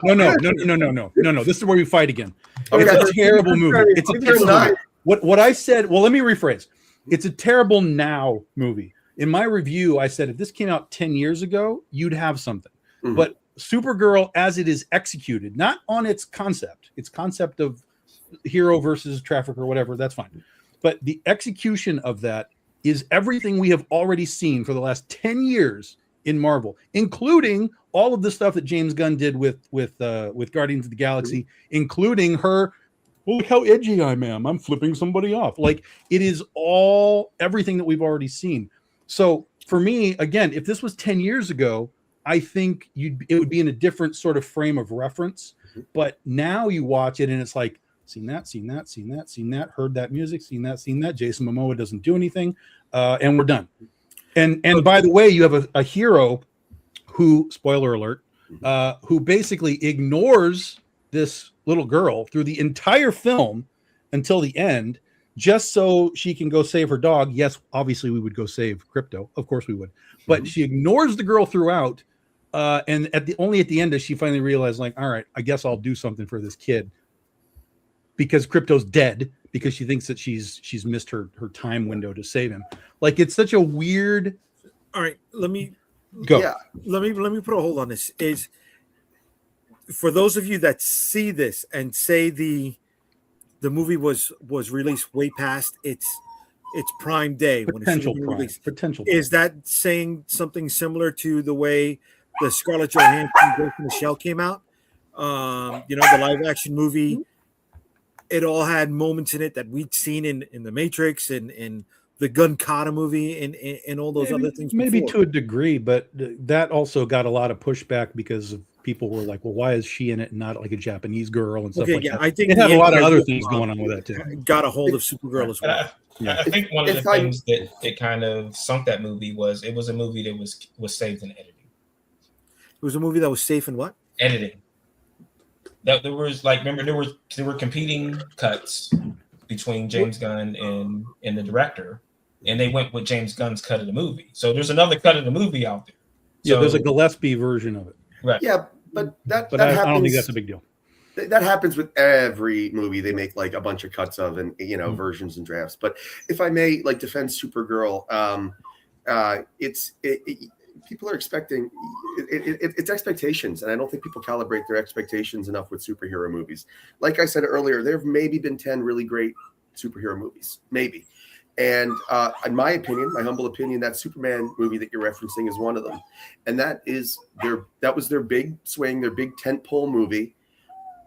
This is where we fight again. Okay. It's a terrible movie. It's a terrible movie. What I said. Well, let me rephrase. It's a terrible now movie. In my review, I said if this came out 10 years ago, you'd have something. Mm-hmm. But Supergirl, as it is executed, not on its concept of hero versus trafficker or whatever, that's fine. But the execution of that is everything we have already seen for the last 10 years in Marvel, including all of the stuff that James Gunn did with Guardians of the Galaxy, including her. Well, look how edgy I am. I'm flipping somebody off. Like it is all everything that we've already seen. So for me, again, if this was 10 years ago, I think it would be in a different sort of frame of reference. But now you watch it and it's like, seen that, heard that music, seen that. Jason Momoa doesn't do anything, and we're done. And by the way, you have a hero who, spoiler alert, who basically ignores this little girl through the entire film until the end, just so she can go save her dog. Yes, obviously we would go save Crypto. Of course we would. But she ignores the girl throughout And only at the end does she finally realize, like, all right, I guess I'll do something for this kid, because Krypto's dead, because she thinks that she's missed her time window to save him. Like, it's such a weird. All right, let me go. Yeah. Let me put a hold on this. Is for those of you that see this and say the movie was released way past its prime day, Potential when prime. released, Potential. is that saying something similar to the way the Scarlett Johansson Ghost in the Shell came out? The live action movie. It all had moments in it that we'd seen in the Matrix and in the Gun Kata movie and all those other things. Maybe before. to a degree, but that also got a lot of pushback because of people were like, well, why is she in it and not like a Japanese girl and stuff like that? I think it had a lot of other things going on with that too. Got a hold of Supergirl as well. I think one of the things that it kind of sunk that movie was it was a movie that was saved in editing. It was a movie that was safe in what? Editing. That there was remember there were competing cuts between James Gunn and the director, and they went with James Gunn's cut of the movie. So there's another cut of the movie out there. So, there's a Gillespie version of it. Right. Yeah, but that I happens. don't think that's a big deal. That happens with every movie. They make like a bunch of cuts of and versions and drafts. But if I may defend Supergirl, people are expecting it's expectations, and I don't think people calibrate their expectations enough with superhero movies. Like I said earlier, there have maybe been 10 really great superhero movies, maybe. And in my opinion, my humble opinion, that Superman movie that you're referencing is one of them. And that was their big swing, their big tentpole movie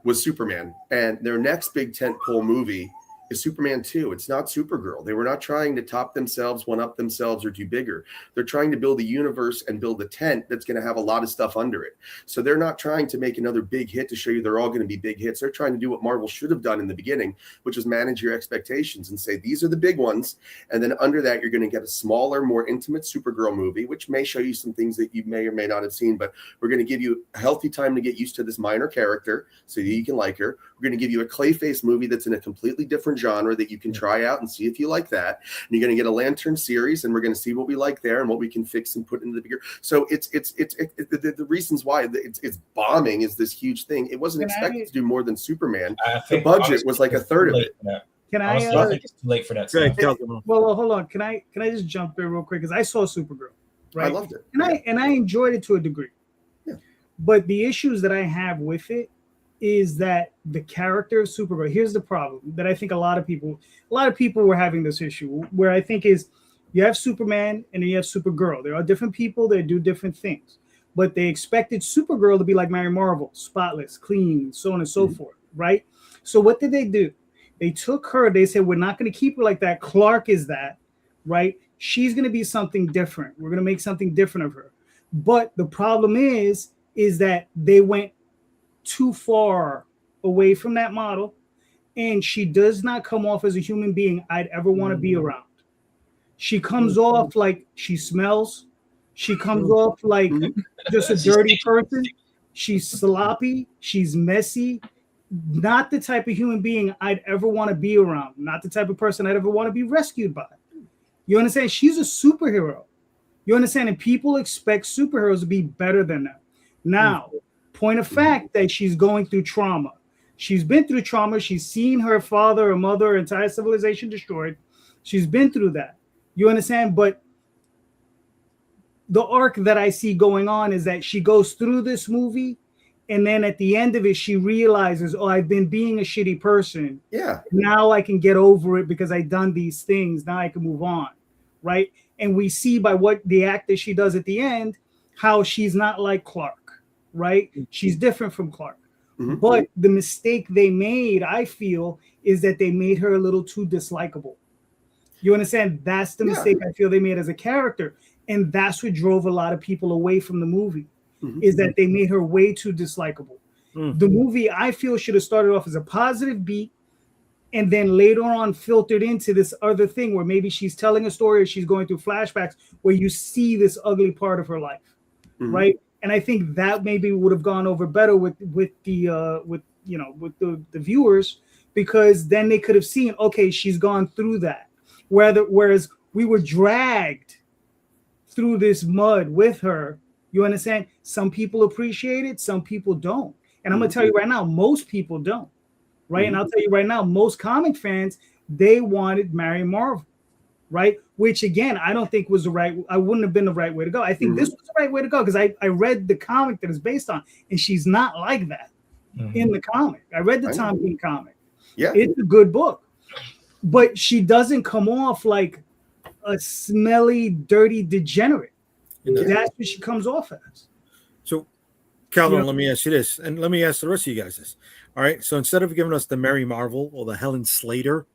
was Superman. And their next big tentpole movie is Superman 2. It's not Supergirl. They were not trying to top themselves, one up themselves, or do bigger. They're trying to build a universe and build a tent that's going to have a lot of stuff under it. So they're not trying to make another big hit to show you they're all going to be big hits. They're trying to do what Marvel should have done in the beginning, which is manage your expectations and say, these are the big ones. And then under that, you're going to get a smaller, more intimate Supergirl movie, which may show you some things that you may or may not have seen, but we're going to give you a healthy time to get used to this minor character so that you can like her. We're going to give you a Clayface movie that's in a completely different genre that you can try out and see if you like that. And you're going to get a Lantern series, and we're going to see what we like there and what we can fix and put into the bigger. So it's the reasons why it's bombing is this huge thing. It wasn't expected to do more than Superman. The budget was like a third of it. I think it's too late for that. Well, hold on. Can I just jump in real quick? Because I saw Supergirl, right? I loved it, and I enjoyed it to a degree. Yeah. But the issues that I have with it is that the character of Supergirl. Here's the problem that I think a lot of people were having this issue where I think is you have Superman and then you have Supergirl. There are different people that do different things, but they expected Supergirl to be like Mary Marvel, spotless, clean, so on and so forth, right? So what did they do? They took her. They said, we're not going to keep her like that. Clark is that, right? She's going to be something different. We're going to make something different of her. But the problem is that they went too far away from that model, and she does not come off as a human being I'd ever want to be around. She comes off like she smells. She comes off like just a dirty person. She's sloppy. She's messy. Not the type of human being I'd ever want to be around. Not the type of person I'd ever want to be rescued by. You understand? She's a superhero. You understand? And people expect superheroes to be better than them. Now, point of fact that she's going through trauma. She's been through trauma. She's seen her father, her mother, her entire civilization destroyed. She's been through that. You understand? But the arc that I see going on is that she goes through this movie, and then at the end of it, she realizes, oh, I've been being a shitty person. Yeah. Now I can get over it because I've done these things. Now I can move on, right? And we see by what the act that she does at the end, how she's not like Clark. Right? She's different from Clark. But the mistake they made, I feel, is that they made her a little too dislikable. You understand? That's the mistake I feel they made as a character. And that's what drove a lot of people away from the movie, is that they made her way too dislikable. The movie, I feel, should have started off as a positive beat and then later on filtered into this other thing where maybe she's telling a story or she's going through flashbacks where you see this ugly part of her life, right? And I think that maybe would have gone over better with the viewers, because then they could have seen, okay, she's gone through that. Whereas we were dragged through this mud with her You understand? Some people appreciate it, some people don't. And I'm gonna tell you right now, most people don't. Right. And I'll tell you right now, most comic fans, they wanted Mary Marvel, right? Which again, I don't think was I wouldn't have been the right way to go. I think this was the right way to go because I read the comic that it's based on, and she's not like that in the comic. I read the Tom King comic. Yeah. It's a good book. But she doesn't come off like a smelly, dirty degenerate. That's what she comes off as. So, Calvin, let me ask you this, and let me ask the rest of you guys this. All right. So instead of giving us the Mary Marvel or the Helen Slater,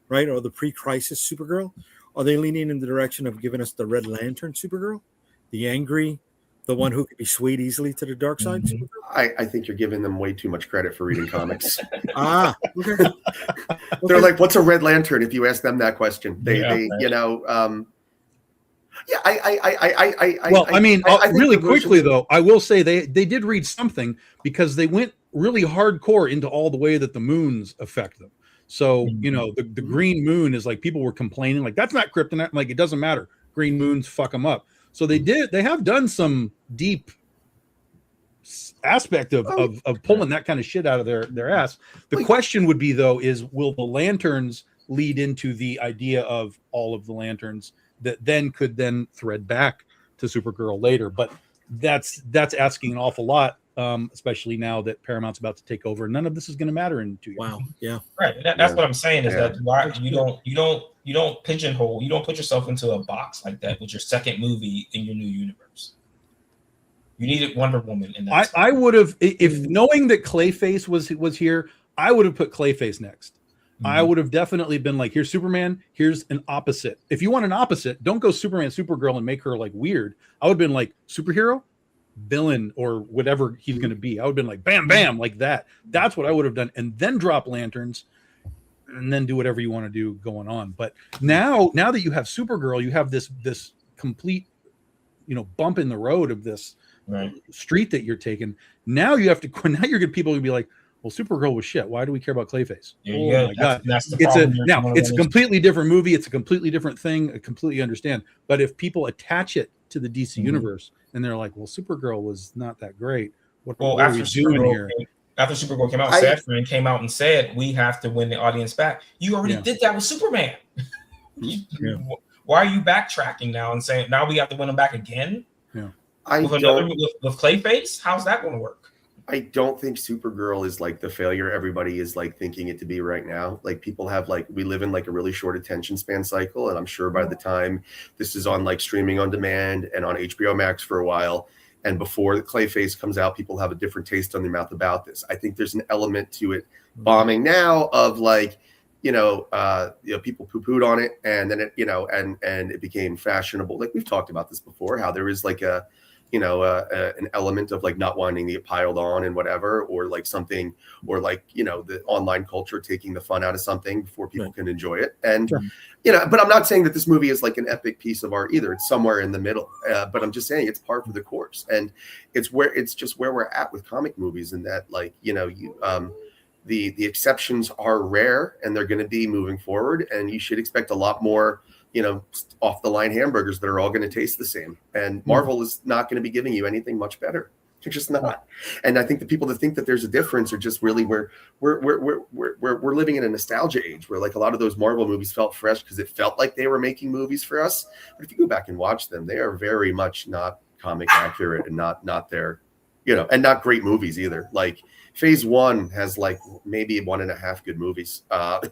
right, or the pre-crisis Supergirl, are they leaning in the direction of giving us the Red Lantern Supergirl, the angry, the one who could be swayed easily to the dark side? I think you're giving them way too much credit for reading comics. Okay. They're like, what's a Red Lantern? If you ask them that question, they you know, really quickly though, I will say they did read something because they went really hardcore into all the way that the moons affect them. So, you know, the green moon is like people were complaining like that's not kryptonite. Like it doesn't matter. Green moons fuck them up. So they have done some deep aspect of pulling that kind of shit out of their ass. The question would be though, is will the lanterns lead into the idea of all of the lanterns that then could thread back to Supergirl later? But that's asking an awful lot. Especially now that Paramount's about to take over, none of this is going to matter in 2 years. Wow, yeah, right. That's what I'm saying is that why you don't pigeonhole, you don't put yourself into a box like that with your second movie in your new universe. You needed Wonder Woman in that. I would have, if knowing that Clayface was here, I would have put Clayface next. I would have definitely been like, here's Superman, here's an opposite. If you want an opposite, don't go Superman, Supergirl, and make her like weird. I would have been like superhero, villain, or whatever he's going to be. I would have been like bam bam like that. That's what I would have done, and then drop lanterns and then do whatever you want to do going on. But now that you have Supergirl, you have this complete, you know, bump in the road of this street that you're taking. Now you have to, now you're good people to be like, well, Supergirl was shit. Why do we care about Clayface? Oh my God. That's the problem. It's a completely different movie. It's a completely different thing. I completely understand. But if people attach it to the DC universe and they're like, well, Supergirl was not that great. What are we doing here? After Supergirl came out, Safran came out and said, we have to win the audience back. You already did that with Superman. Why are you backtracking now and saying, now we have to win them back again? Yeah. With Clayface? How's that going to work? I don't think Supergirl is like the failure everybody is like thinking it to be right now. Like people have like, we live in like a really short attention span cycle. And I'm sure by the time this is on like streaming on demand and on HBO Max for a while, and before the Clayface comes out, people have a different taste on their mouth about this. I think there's an element to it bombing now of like, people poo-pooed on it and then it, and it became fashionable. Like we've talked about this before, how there is like an element of like not wanting to get piled on and whatever, or like something, or like, the online culture taking the fun out of something before people can enjoy it. And, but I'm not saying that this movie is like an epic piece of art either. It's somewhere in the middle. But I'm just saying it's par for the course. And it's just where we're at with comic movies, and that like, the exceptions are rare and they're going to be moving forward. And you should expect a lot more, off the line hamburgers that are all going to taste the same. And Marvel is not going to be giving you anything much better. They're just not. And I think the people that think that there's a difference are just really we're living in a nostalgia age where like a lot of those Marvel movies felt fresh because it felt like they were making movies for us. But if you go back and watch them, they are very much not comic accurate and not their, and not great movies either. Like Phase 1 has like maybe 1.5 good movies.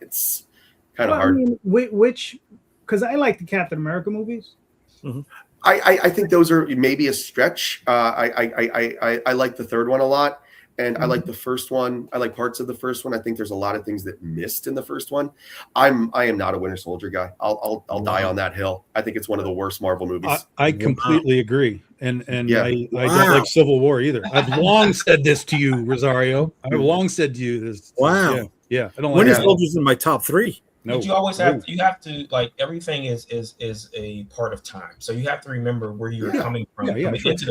It's kind of hard. I mean, which because I like the Captain America movies. Mm-hmm. I think those are maybe a stretch. I like the third one a lot, and I like the first one. I like parts of the first one. I think there's a lot of things that missed in the first one. I am not a Winter Soldier guy. I'll die on that hill. I think it's one of the worst Marvel movies. I completely agree, and I don't like Civil War either. I've long said this to you, Rosario. I've long said to you this. Wow. Yeah. I don't like Winter Soldier's in my top 3. No, but you always have to like everything is a part of time. So you have to remember where you're coming from. Sure.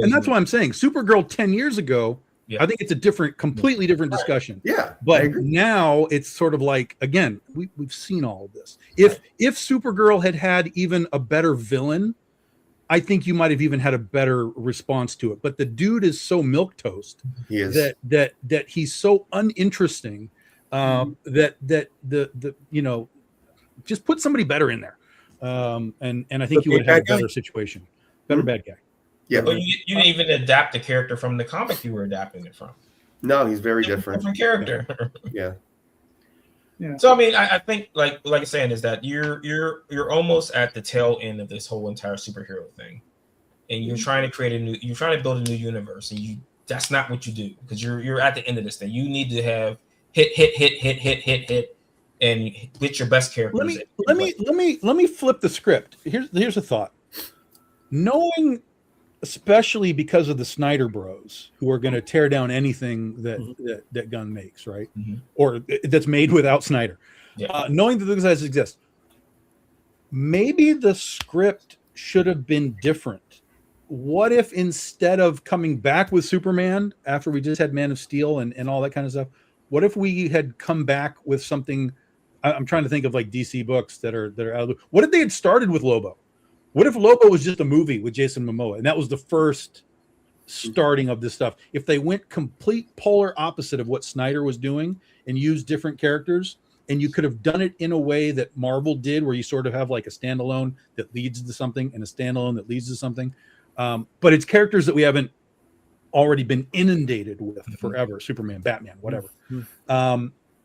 And that's what I'm saying. Supergirl 10 years ago, I think it's a completely different discussion. Yeah. But now it's sort of like, again, we've seen all of this. If Supergirl had even a better villain, I think you might have even had a better response to it. But the dude is so milquetoast that he's so uninteresting that the just put somebody better in there. And I think you would have had a better situation. Better bad guy. Yeah. But you didn't even adapt the character from the comic you were adapting it from. No, he's very different. Different character. Yeah. Yeah. So I mean, I think like I'm saying is that you're almost at the tail end of this whole entire superhero thing, and you're trying to build a new universe, and that's not what you do, because you're at the end of this thing. You need to have hit, and get your best characters. Let me flip the script. Here's a thought. Knowing, especially because of the Snyder Bros, who are going to tear down anything that Gunn makes, right? Mm-hmm. Or that's made without Snyder. Yeah. Knowing that those guys exist, maybe the script should have been different. What if instead of coming back with Superman after we just had Man of Steel and all that kind of stuff, what if we had come back with something? I'm trying to think of like DC books that are out of. What if they had started with Lobo? What if Lobo was just a movie with Jason Momoa, and that was the first starting of this stuff? If they went complete polar opposite of what Snyder was doing and used different characters, and you could have done it in a way that Marvel did, where you sort of have like a standalone that leads to something and a standalone that leads to something, but it's characters that we haven't already been inundated with forever. Superman, Batman, whatever.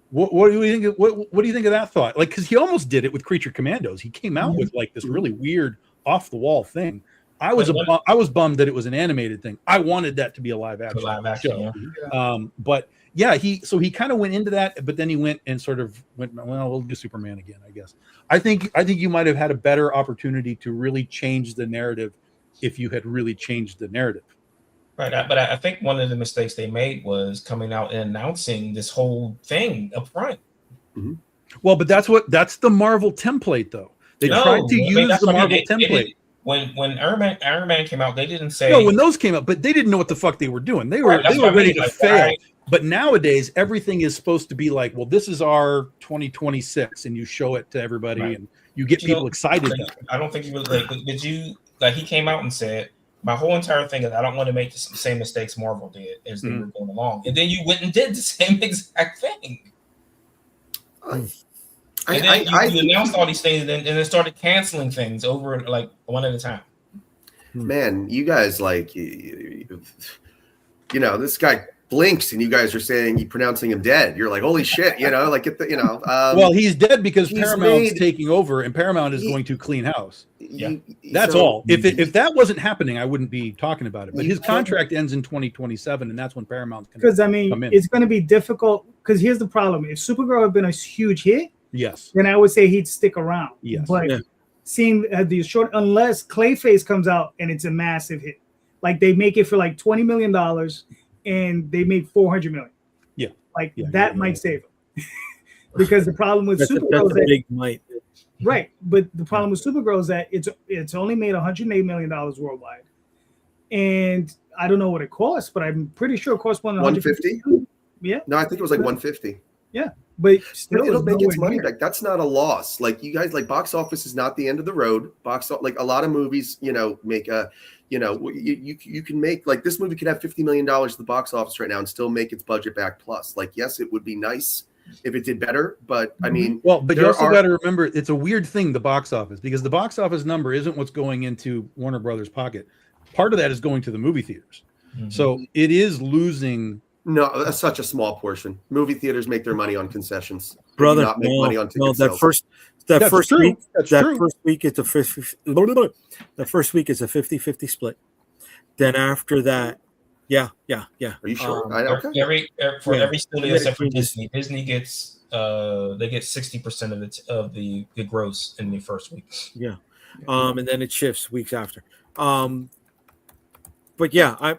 What do you think? What do you think of that thought? Like, because he almost did it with Creature Commandos. He came out with like this really weird, off the wall thing. I was bummed that it was an animated thing. I wanted that to be a live action show. Yeah. But yeah, he kind of went into that, but then he went, well, we'll do Superman again, I guess. I think you might have had a better opportunity to really change the narrative if you had really changed the narrative. Right, but I think one of the mistakes they made was coming out and announcing this whole thing up front. Mm-hmm. Well, but that's the Marvel template, though. They tried to use the Marvel template. When Iron Man came out, they didn't say. No, when those came out, but they didn't know what the fuck they were doing. They were ready to fail. Right. But nowadays, everything is supposed to be like, well, this is our 2026, and you show it to everybody, and you get people excited. I don't think you would did you he came out and said, my whole entire thing is I don't want to make the same mistakes Marvel did as they were going along. And then you went and did the same exact thing. You announced all these things and then started canceling things over like one at a time. Man, you guys this guy blinks and you guys are pronouncing him dead. You're like, holy shit, like well, he's dead because Paramount's taking over and Paramount is going to clean house. Yeah, that's all. If that wasn't happening, I wouldn't be talking about it. But his contract ends in 2027, and that's when Paramount's going to come in. It's going to be difficult because here's the problem: if Supergirl had been a huge hit, yes, then I would say he'd stick around. Yes, but seeing the short, unless Clayface comes out and it's a massive hit, like they make it for like $20 million and they make $400 million. Yeah, that might save them. Because the problem with Supergirl is that might. Right, but the problem with Supergirl is that it's only made $108 million worldwide, and I don't know what it costs, but I'm pretty sure it costs $150. Yeah, no, I think it was like $150. Yeah, but still, it'll make its money back. That's not a loss. Like you guys, box office is not the end of the road. A lot of movies, make a, you can make this movie could have $50 million at the box office right now and still make its budget back plus. Yes, it would be nice if it did better, but I mean, but you also got to remember it's a weird thing, the box office, because the box office number isn't what's going into Warner Brothers' pocket. Part of that is going to the movie theaters, so it is losing. No, that's such a small portion. Movie theaters make their money on concessions. Brother, not make money on ticket sales. That first week it's a 50-50 split. Then after that. Yeah. Are you sure? Okay. Every studio except for Disney gets they get 60% of the gross in the first week. Yeah, and then it shifts weeks after. But yeah, I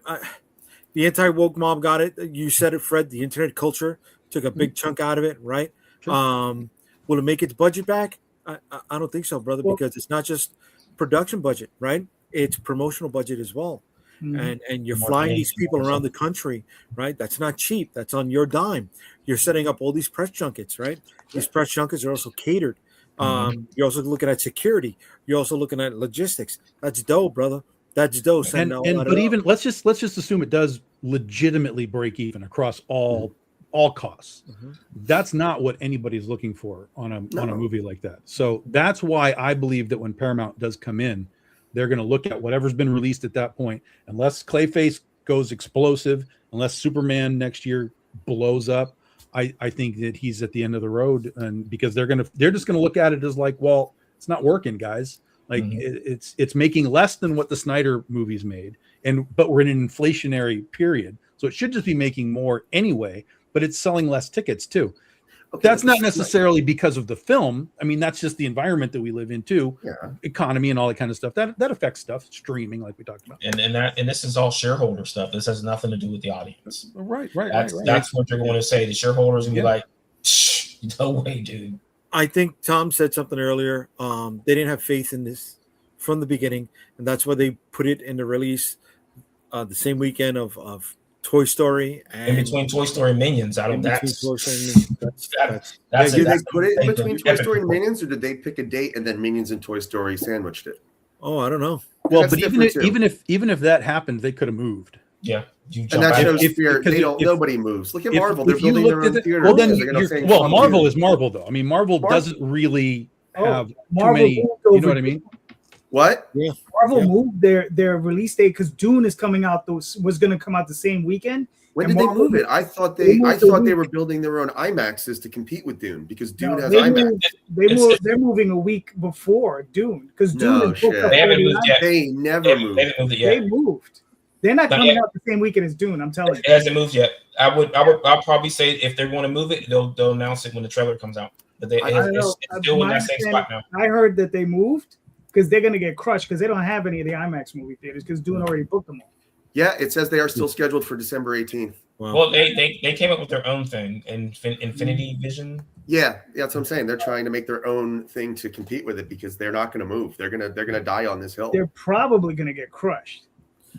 the anti-woke mob got it. You said it, Fred. The internet culture took a big chunk out of it, right? Sure. Will it make its budget back? I don't think so, brother, because it's not just production budget, right? It's promotional budget as well. And you're flying these people around the country, right? That's not cheap. That's on your dime. You're setting up all these press junkets, right? These press junkets are also catered You're also looking at security. You're also looking at logistics. That's dope, brother. That's dope. But even let's just assume it does legitimately break even across all costs. That's not what anybody's looking for on a movie like that. So that's why I believe that when Paramount does come in, they're going to look at whatever's been released at that point. Unless Clayface goes explosive, unless Superman next year blows up, I think that he's at the end of the road, and because they're just gonna look at it as like, well, it's not working, guys. Like it's making less than what the Snyder movies made, but we're in an inflationary period, so it should just be making more anyway. But it's selling less tickets too. Okay, that's not necessarily because of the film. I mean, that's just the environment that we live in too. Yeah. Economy and all that kind of stuff. That affects stuff. Streaming, like we talked about. And this is all shareholder stuff. This has nothing to do with the audience. Right. That's what you're going to say. The shareholders will be like, no way, dude. I think Tom said something earlier. They didn't have faith in this from the beginning, and that's why they put it in the release the same weekend of Toy Story and in between Toy Story and Minions. I don't. Did they put it in between Toy Story and Minions, or did they pick a date and then Minions and Toy Story sandwiched it? Oh, I don't know. Well, but even if that happened, they could have moved. Yeah, and that shows fear. Nobody moves. Look at Marvel; they're building their own theater. Well, then Marvel is Marvel, though. I mean, Marvel doesn't really have too many. You know what I mean? What? Yeah. Marvel moved their release date because Dune is coming out. Was going to come out the same weekend. When did they move it? I thought they were building their own IMAXs to compete with Dune because Dune has IMAX. They're moving a week before Dune because Dune is booked up. They haven't moved yet. They never moved. They haven't moved it yet. They moved. They're not coming out the same weekend as Dune. I'm telling you. It hasn't moved yet. I'll probably say if they want to move it, they'll announce it when the trailer comes out. But it's still in that same spot now. I heard that they moved because they're going to get crushed because they don't have any of the IMAX movie theaters because Dune already booked them all. Yeah, it says they are still scheduled for December 18th. Wow. Well, they came up with their own thing, Infinity Vision. Yeah, that's what I'm saying. They're trying to make their own thing to compete with it because they're not going to move. They're gonna die on this hill. They're probably going to get crushed.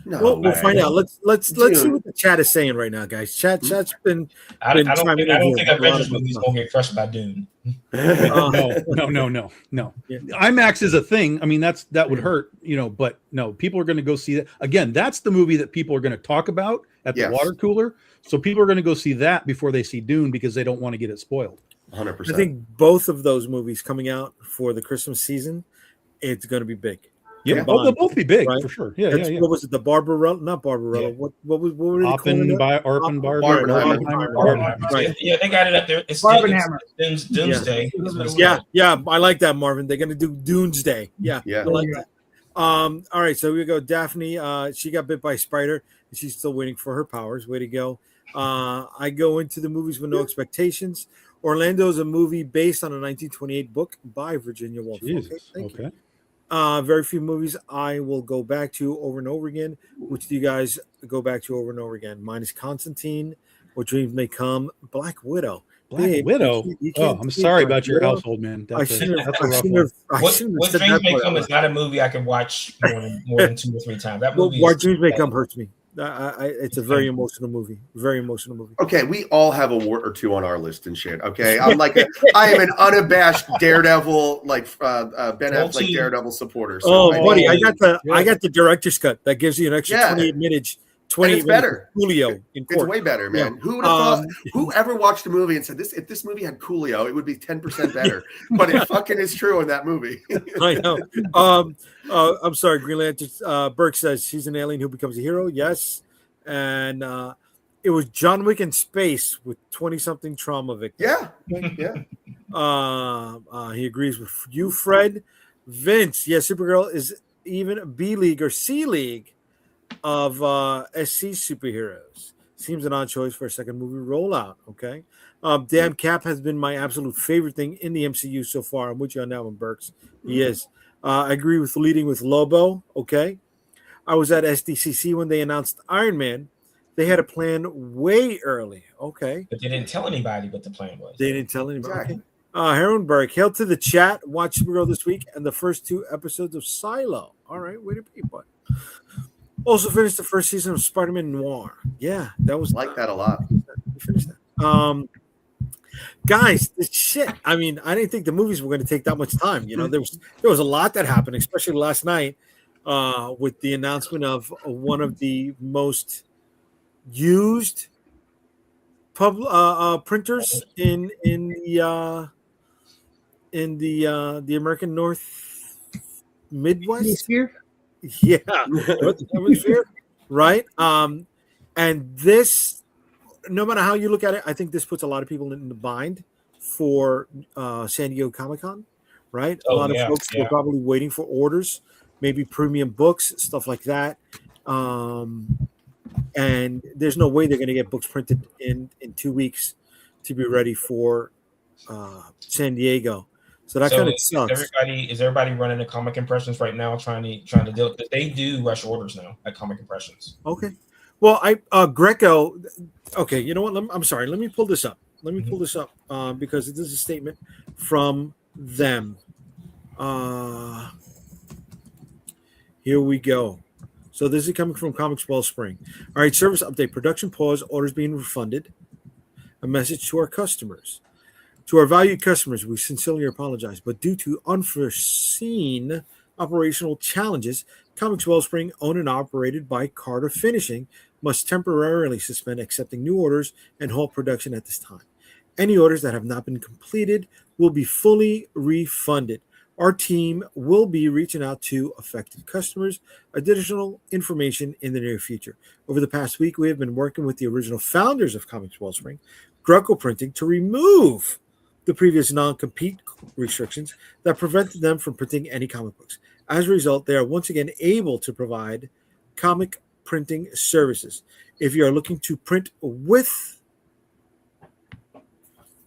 No, we'll find out. Let's see what the chat is saying right now, guys. Chat's been. I don't think Avengers movies gonna get crushed by Dune. No. Yeah. IMAX is a thing. I mean, that would hurt, but no, people are going to go see that. Again, that's the movie that people are going to talk about at the water cooler. So people are going to go see that before they see Dune because they don't want to get it spoiled. 100%. I think both of those movies coming out for the Christmas season, it's going to be big. Yeah, they'll both be big, right? For sure. Yeah. What was it? The Barbarella? Not Barbarella. Yeah. What were they calling it? Barbenheimer. Right. Yeah, they got it up there. It's Barbenheimer. Doomsday. Yeah. I like that, Marvin. They're gonna do Doomsday. Yeah. I like that. All right, so we go. Daphne. She got bit by a spider, and she's still waiting for her powers. Way to go. I go into the movies with no expectations. Orlando is a movie based on a 1928 book by Virginia Woolf. Okay, thank you. Very few movies I will go back to over and over again. Which do you guys go back to over and over again? Mine is Constantine, What Dreams May Come, Black Widow. Black Widow. I'm sorry about your household, man. What Dreams May Come is not a movie I can watch more than 2 or 3 times. That movie. What Dreams May Come hurts me. It's a very emotional movie. Very emotional movie. Okay, we all have a wart or two on our list and shit. Okay, I am an unabashed Daredevil, like Ben Affleck Daredevil supporter. So buddy, I got the director's cut that gives you an extra 28 minutes. 20 it's better. Coolio in court. It's way better, man. Yeah. Who would have thought? Whoever watched a movie and said this? If this movie had Coolio, it would be 10% better. But it fucking is true in that movie. I know. I'm sorry, Green Lantern. Burke says she's an alien who becomes a hero. Yes, and it was John Wick in space with 20-something trauma victims. Yeah. He agrees with you, Fred. Vince. Yeah, Supergirl is even B League or C League of SC superheroes. Seems an odd choice for a second movie rollout. Okay. Dan Cap has been my absolute favorite thing in the MCU so far. I'm with you on that one, Burks. He is. I agree with leading with Lobo. Okay. I was at SDCC when they announced Iron Man. They had a plan way early. Okay. But they didn't tell anybody what the plan was. They didn't tell anybody. Okay. Herrenberg, hail to the chat. Watch Supergirl this week and the first 2 episodes of Silo. All right. Way to be, bud. Also finished the first season of Spider-Man Noir. Yeah, that was that a lot. We finished that. guys, this shit. I mean, I didn't think the movies were going to take that much time. You know, there was a lot that happened, especially last night with the announcement of one of the most used printers in the American North Midwest. Hemisphere? Yeah, hemisphere, right? And this, no matter how you look at it, I think this puts a lot of people in the bind for San Diego Comic-Con, right? A lot of folks were probably waiting for orders, maybe premium books, stuff like that. And there's no way they're going to get books printed in 2 weeks to be ready for San Diego. So that kind of sucks. Is everybody running the Comic Impressions right now, trying to deal with it? They do rush orders now at Comic Impressions. Okay. Well, Greco. Okay, you know what? I'm sorry. Let me pull this up. Because this is a statement from them. Here we go. So this is coming from Comics Wellspring. All right, service update. Production pause. Orders being refunded. A message to our customers. To our valued customers, we sincerely apologize, but due to unforeseen operational challenges, Comics Wellspring, owned and operated by Carter Finishing, must temporarily suspend accepting new orders and halt production at this time. Any orders that have not been completed will be fully refunded. Our team will be reaching out to affected customers. Additional information in the near future. Over the past week, we have been working with the original founders of Comics Wellspring, Greco Printing, to remove the previous non-compete restrictions that prevented them from printing any comic books. As a result, they are once again able to provide comic printing services. If you are looking to print with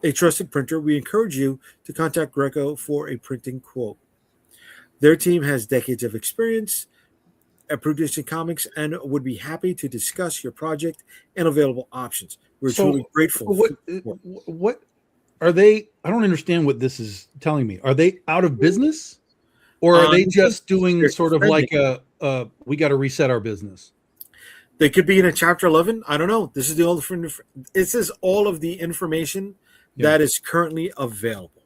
a trusted printer, we encourage you to contact Greco for a printing quote. Their team has decades of experience at producing comics and would be happy to discuss your project and available options. We're truly grateful. What are they? I don't understand what this is telling me. Are they out of business, or are they just doing sort of like we got to reset our business? They could be in a Chapter 11. I don't know. This is all of the information that is currently available,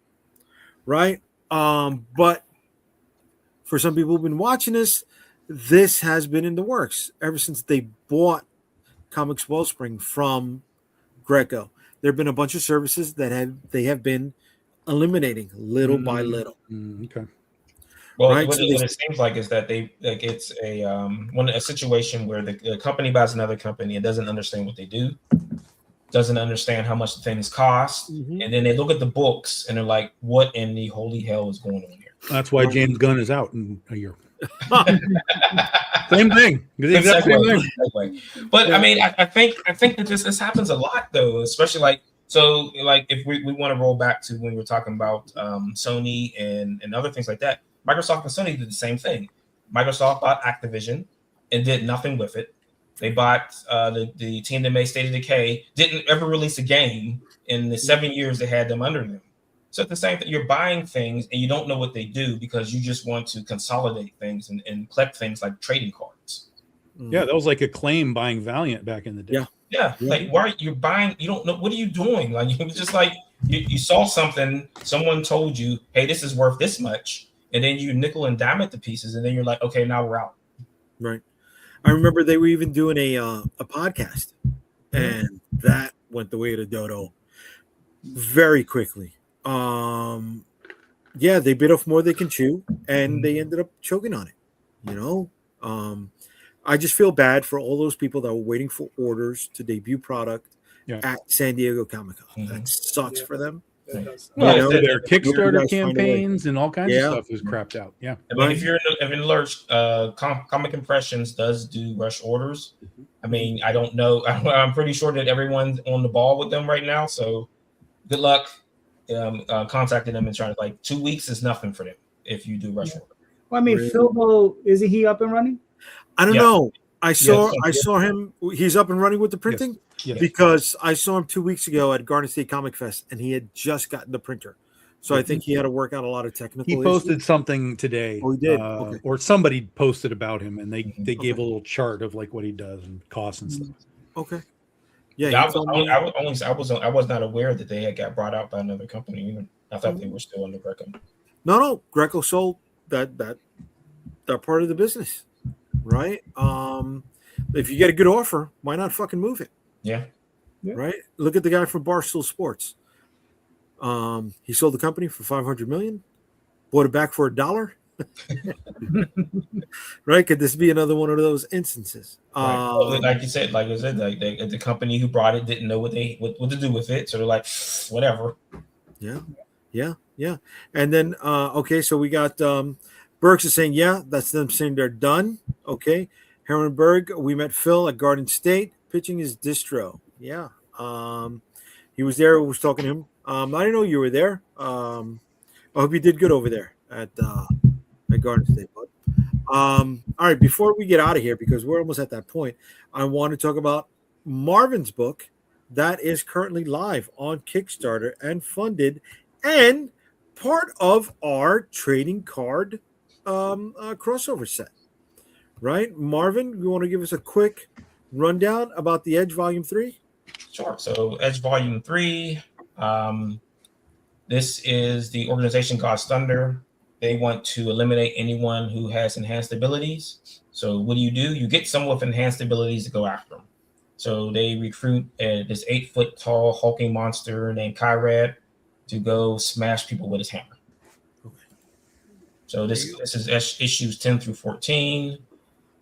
right? But for some people who've been watching this has been in the works ever since they bought Comics Wellspring from Greco. There have been a bunch of services that they have been eliminating little by little. Okay. Well, right? What it seems like is that it's a situation where the company buys another company and doesn't understand what they do, doesn't understand how much things cost, and then they look at the books and they're like, "What in the holy hell is going on here?" That's why James Gunn is out in a year. Same thing. Same thing. But I mean, I think that this happens a lot though, especially like if we want to roll back to when we were talking about Sony and other things like that. Microsoft and Sony did the same thing. Microsoft bought Activision and did nothing with it. They bought the team that made State of Decay, didn't ever release a game in the 7 years they had them under them. So at the same thing, you're buying things and you don't know what they do because you just want to consolidate things and collect things like trading cards. Yeah, that was like Acclaim buying Valiant back in the day. Yeah. Like, why are you buying? You don't know. What are you doing? Like, it was just like you saw something, someone told you, hey, this is worth this much. And then you nickel and dime it to pieces. And then you're like, okay, now we're out. Right. I remember they were even doing a podcast, and that went the way of the dodo very quickly. Yeah, they bit off more they can chew, and they ended up choking on it. You know, I just feel bad for all those people that were waiting for orders to debut product at San Diego Comic-Con. That sucks for them. Well, their Kickstarter campaigns and all kinds of stuff is crapped out. Yeah, I mean, if you're in lurch, Comic Impressions does do rush orders. I mean, I don't know. I'm pretty sure that everyone's on the ball with them right now. So, good luck contacting them and trying to 2 weeks is nothing for them if you do rush order. Well, I mean, Philbo, isn't he up and running? I don't know. I saw him. He's up and running with the printing. Yes. Because I saw him 2 weeks ago at Garden State Comic Fest, and he had just gotten the printer. So I think he had to work out a lot of technical issues. He posted something today. Oh, he did? Or somebody posted about him, and they gave a little chart of what he does and costs and stuff. Okay. Yeah, I was not aware that they had got bought out by another company either. I thought they were still under Greco. No, Greco sold that part of the business, right? If you get a good offer, why not fucking move it? Yeah. Right. Look at the guy from Barstool Sports. He sold the company for $500 million, bought it back for $1. Right? Could this be another one of those instances? Right. Like the company who brought it didn't know what to do with it, so they're like, whatever. Yeah. And then okay, so we got Burks is saying, yeah, that's them saying they're done. Okay. Hermanberg, we met Phil at Garden State pitching his distro. Yeah. He was there. We was talking to him. I didn't know you were there. I hope you did good over there at Garden State, bud. All right, before we get out of here, because we're almost at that point, I want to talk about Marvin's book that is currently live on Kickstarter and funded and part of our trading card crossover set. Right? Marvin, you want to give us a quick rundown about the Edge Volume 3? Sure. So Edge Volume 3, this is the organization God's Thunder. They want to eliminate anyone who has enhanced abilities. So what do? You get someone with enhanced abilities to go after them. So they recruit this 8-foot tall hulking monster named Kyrad to go smash people with his hammer. Okay. So this is issues 10 through 14.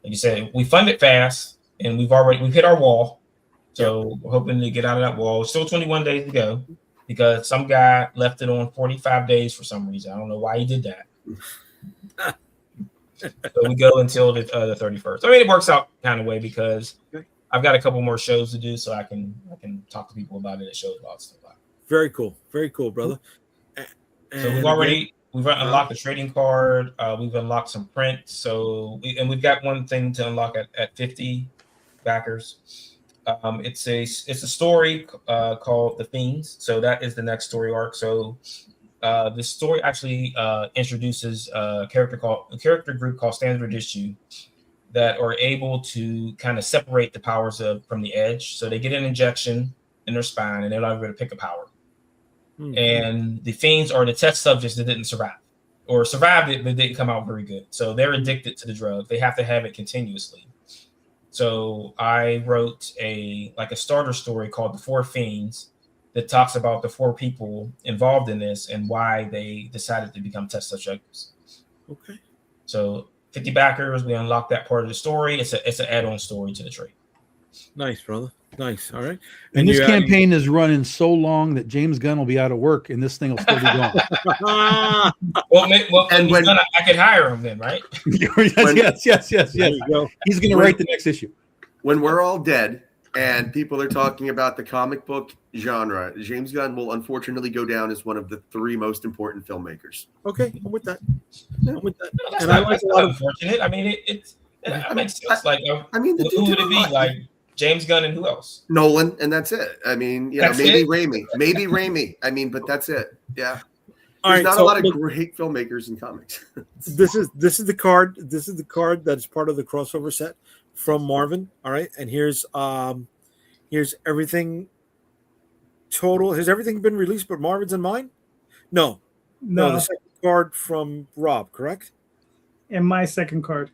Like you said, we fund it fast, and we've hit our wall. So we're hoping to get out of that wall. Still 21 days to go because some guy left it on 45 days for some reason. I don't know why he did that. So we go until the 31st. I mean, it works out kind of way because I've got a couple more shows to do, so I can talk to people about it at shows about stuff. Very cool, brother. So we've unlocked the trading card. We've unlocked some prints. So we've got one thing to unlock at 50 backers. It's a story called The Fiends. So that is the next story arc. So the story actually introduces a character group called Standard Issue that are able to kind of separate the powers from the Edge. So they get an injection in their spine and they're not able to pick a power. Mm-hmm. And the Fiends are the test subjects that didn't survive or survived it, but didn't come out very good. So they're addicted to the drug. They have to have it continuously. So I wrote a starter story called The Four Fiends that talks about the 4 people involved in this and why they decided to become test subjects. Okay. So 50 backers, we unlock that part of the story. It's an add-on story to the trade. Nice, brother. Nice. All right. And this campaign is running so long that James Gunn will be out of work and this thing will still be going. I could hire him then, right? Yes. He's going to write the next issue. When we're all dead and people are talking about the comic book genre, James Gunn will unfortunately go down as one of the 3 most important filmmakers. Okay, I'm with that. No, and I like a lot of unfortunate. I mean, it makes sense. Who would it be? Like James Gunn and who else? Nolan, and that's it. I mean, maybe Raimi. I mean, but that's it. Yeah. There's not a lot of great filmmakers in comics. This is the card. This is the card that is part of the crossover set from Marvin. All right, and here's everything total. Has everything been released but Marvin's and mine? No. The second card from Rob, correct? And my second card.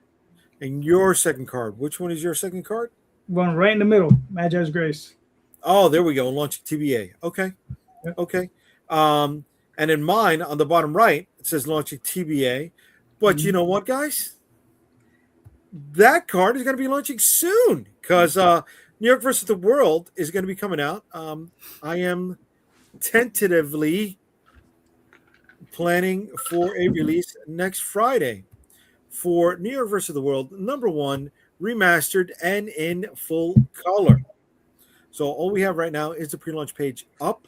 And your second card. Which one is your second card? One right in the middle. Magi's Grace. Oh, there we go. Launching TBA. Okay. Yep. Okay. And in mine, on the bottom right, it says launching TBA. But you know what, guys? That card is going to be launching soon because New York versus the World is going to be coming out. I am tentatively planning for a release next Friday for New York versus the World, #1, remastered and in full color. So all we have right now is the pre-launch page up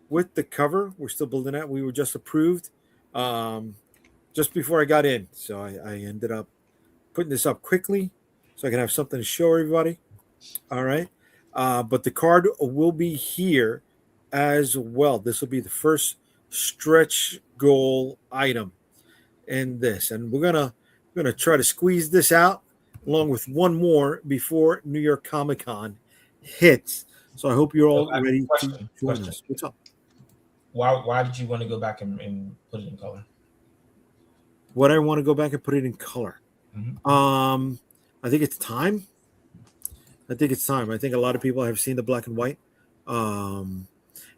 with the cover. We're still building that. We were just approved just before I got in. So I ended up putting this up quickly so I can have something to show everybody. All right. But the card will be here as well. This will be the first stretch goal item in this. And we're gonna try to squeeze this out along with one more before New York Comic Con hits. So I hope you're all ready question, to join us. What's up? Why did you want to go back and put it in color? What I want to go back and put it in color. Mm-hmm. I think it's time. I think a lot of people have seen the black and white, and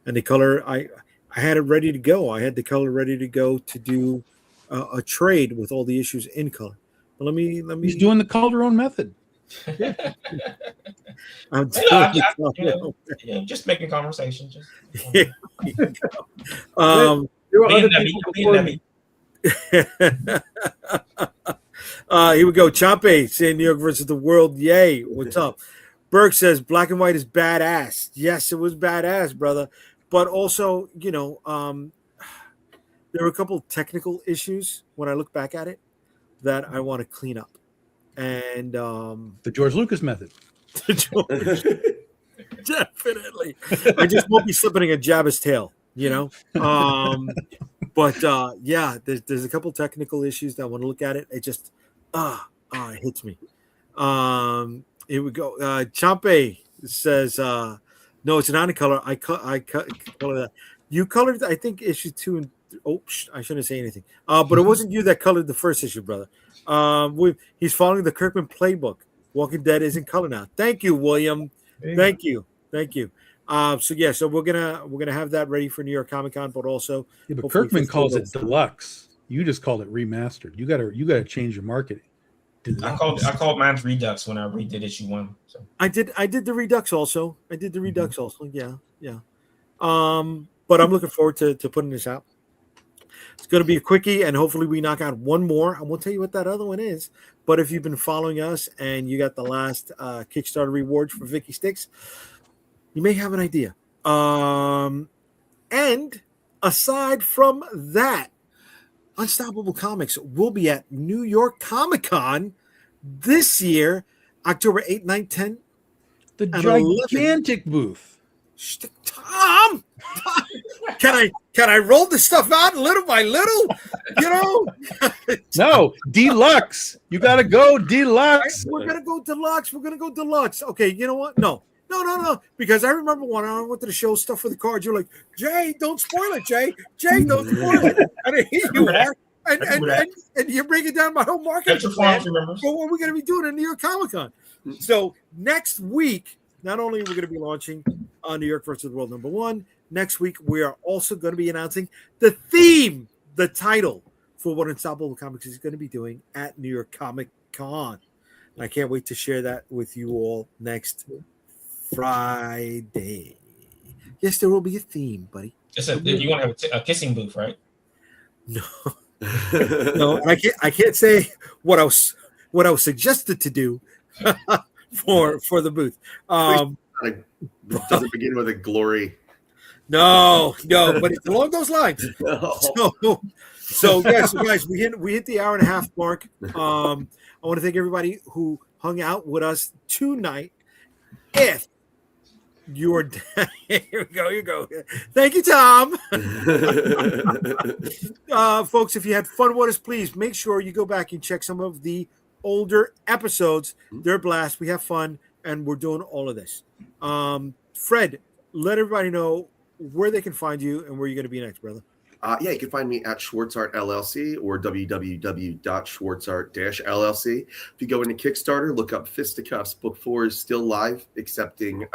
the color. I had it ready to go. I had the color ready to go to do a trade with all the issues in color. But let me. He's doing the Calderon method. Yeah. Just making conversation. Just there were other people before me. Here we go. Champe saying New York versus the world. Yay. What's up? Berg says black and white is badass. Yes, it was badass, brother. But also, there were a couple of technical issues when I look back at it that I want to clean up. And the George Lucas method. Definitely. I just won't be slipping a Jabba's tail, But there's a couple technical issues that I want to look at it. It just it hits me. Here we go. Champe says no, it's not in color. I color that. You colored, I think, issue 2 and I shouldn't say anything. But it wasn't you that colored the first issue, brother. He's following the Kirkman playbook. Walking Dead is in color now. Thank you, William. Thank you. So we're gonna have that ready for New York Comic Con, but also but Kirkman calls it deluxe. You just called it remastered. You gotta change your marketing. Deluxe. I called mine Redux when I redid issue 1. So I did the Redux also. Yeah. But I'm looking forward to putting this out. It's going to be a quickie, and hopefully we knock out one more. I won't tell you what that other one is, but if you've been following us and you got the last Kickstarter rewards for Vicky Sticks, you may have an idea. And aside from that, Unstoppable Comics will be at New York Comic Con this year, October 8, 9, 10. The gigantic booth. Tom, can I roll this stuff out little by little? No, deluxe. You gotta go deluxe. We're gonna go deluxe. Okay, you know what? No. Because I remember when I went to the show stuff for the cards, you're like, Jay, don't spoil it, Jay. Jay, don't spoil it. And here you are. And you're breaking down my whole marketing plan for what we're gonna be doing at New York Comic Con. So next week, not only are we going to be launching New York versus the World #1, next week we are also going to be announcing the theme, the title for what Unstoppable Comics is going to be doing at New York Comic Con. And I can't wait to share that with you all next Friday. Yes, there will be a theme, buddy. You want to have a kissing booth, right? No, no, and I can't say what I was suggested to do. For the booth. Does it begin with a glory? No, but it's along those lines. So guys, we hit the hour and a half mark. I want to thank everybody who hung out with us tonight. If you are here we go. Thank you, Tom. Folks, if you had fun with us, please make sure you go back and check some of the older episodes. They're a blast. We have fun, and we're doing all of this. Fred, let everybody know where they can find you and where you're going to be next, brother. You can find me at Schwartzart LLC or www.schwartzart-LLC. If you go into Kickstarter, look up Fisticuffs. Book 4 is still live, accepting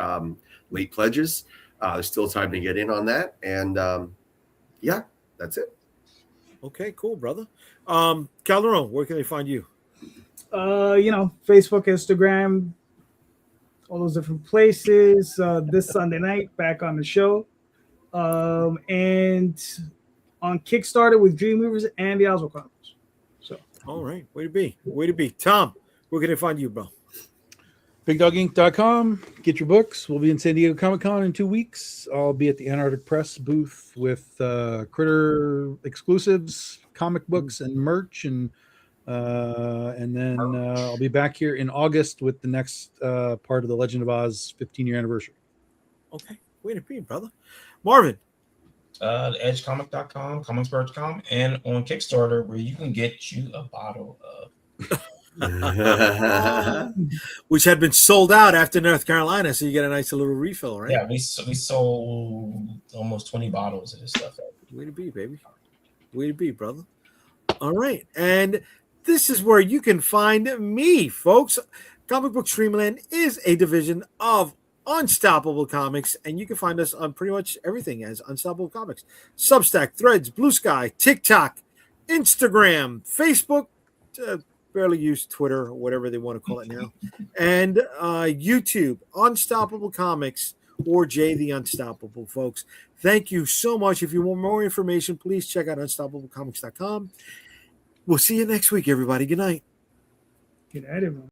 late pledges. There's still time to get in on that. And that's it. Okay, cool, brother. Calderon, where can they find you? Facebook, Instagram, all those different places. This Sunday night, back on the show. And on Kickstarter with Dreamweavers and the Oswald Chronicles. So, all right, way to be. Tom, where can they find you, bro? BigDogInc.com. Get your books. We'll be in San Diego Comic Con in 2 weeks. I'll be at the Antarctic Press booth with Critter exclusives, comic books, and merch, and then I'll be back here in August with the next part of the Legend of Oz 15-year anniversary. Okay, way to be, brother. Marvin. EdgeComic.com, comicsbird.com, and on Kickstarter, where you can get you a bottle of Which had been sold out after North Carolina, so you get a nice little refill, right? Yeah, we sold almost 20 bottles of this stuff. Way to be, baby. Way to be, brother. All right. And this is where you can find me, folks. Comic Book Streamland is a division of Unstoppable Comics, and you can find us on pretty much everything as Unstoppable Comics. Substack, Threads, Blue Sky, TikTok, Instagram, Facebook, barely use Twitter or whatever they want to call it now, and YouTube, Unstoppable Comics, or Jay the Unstoppable, folks. Thank you so much. If you want more information, please check out unstoppablecomics.com. We'll see you next week, everybody. Good night. Good night, everyone.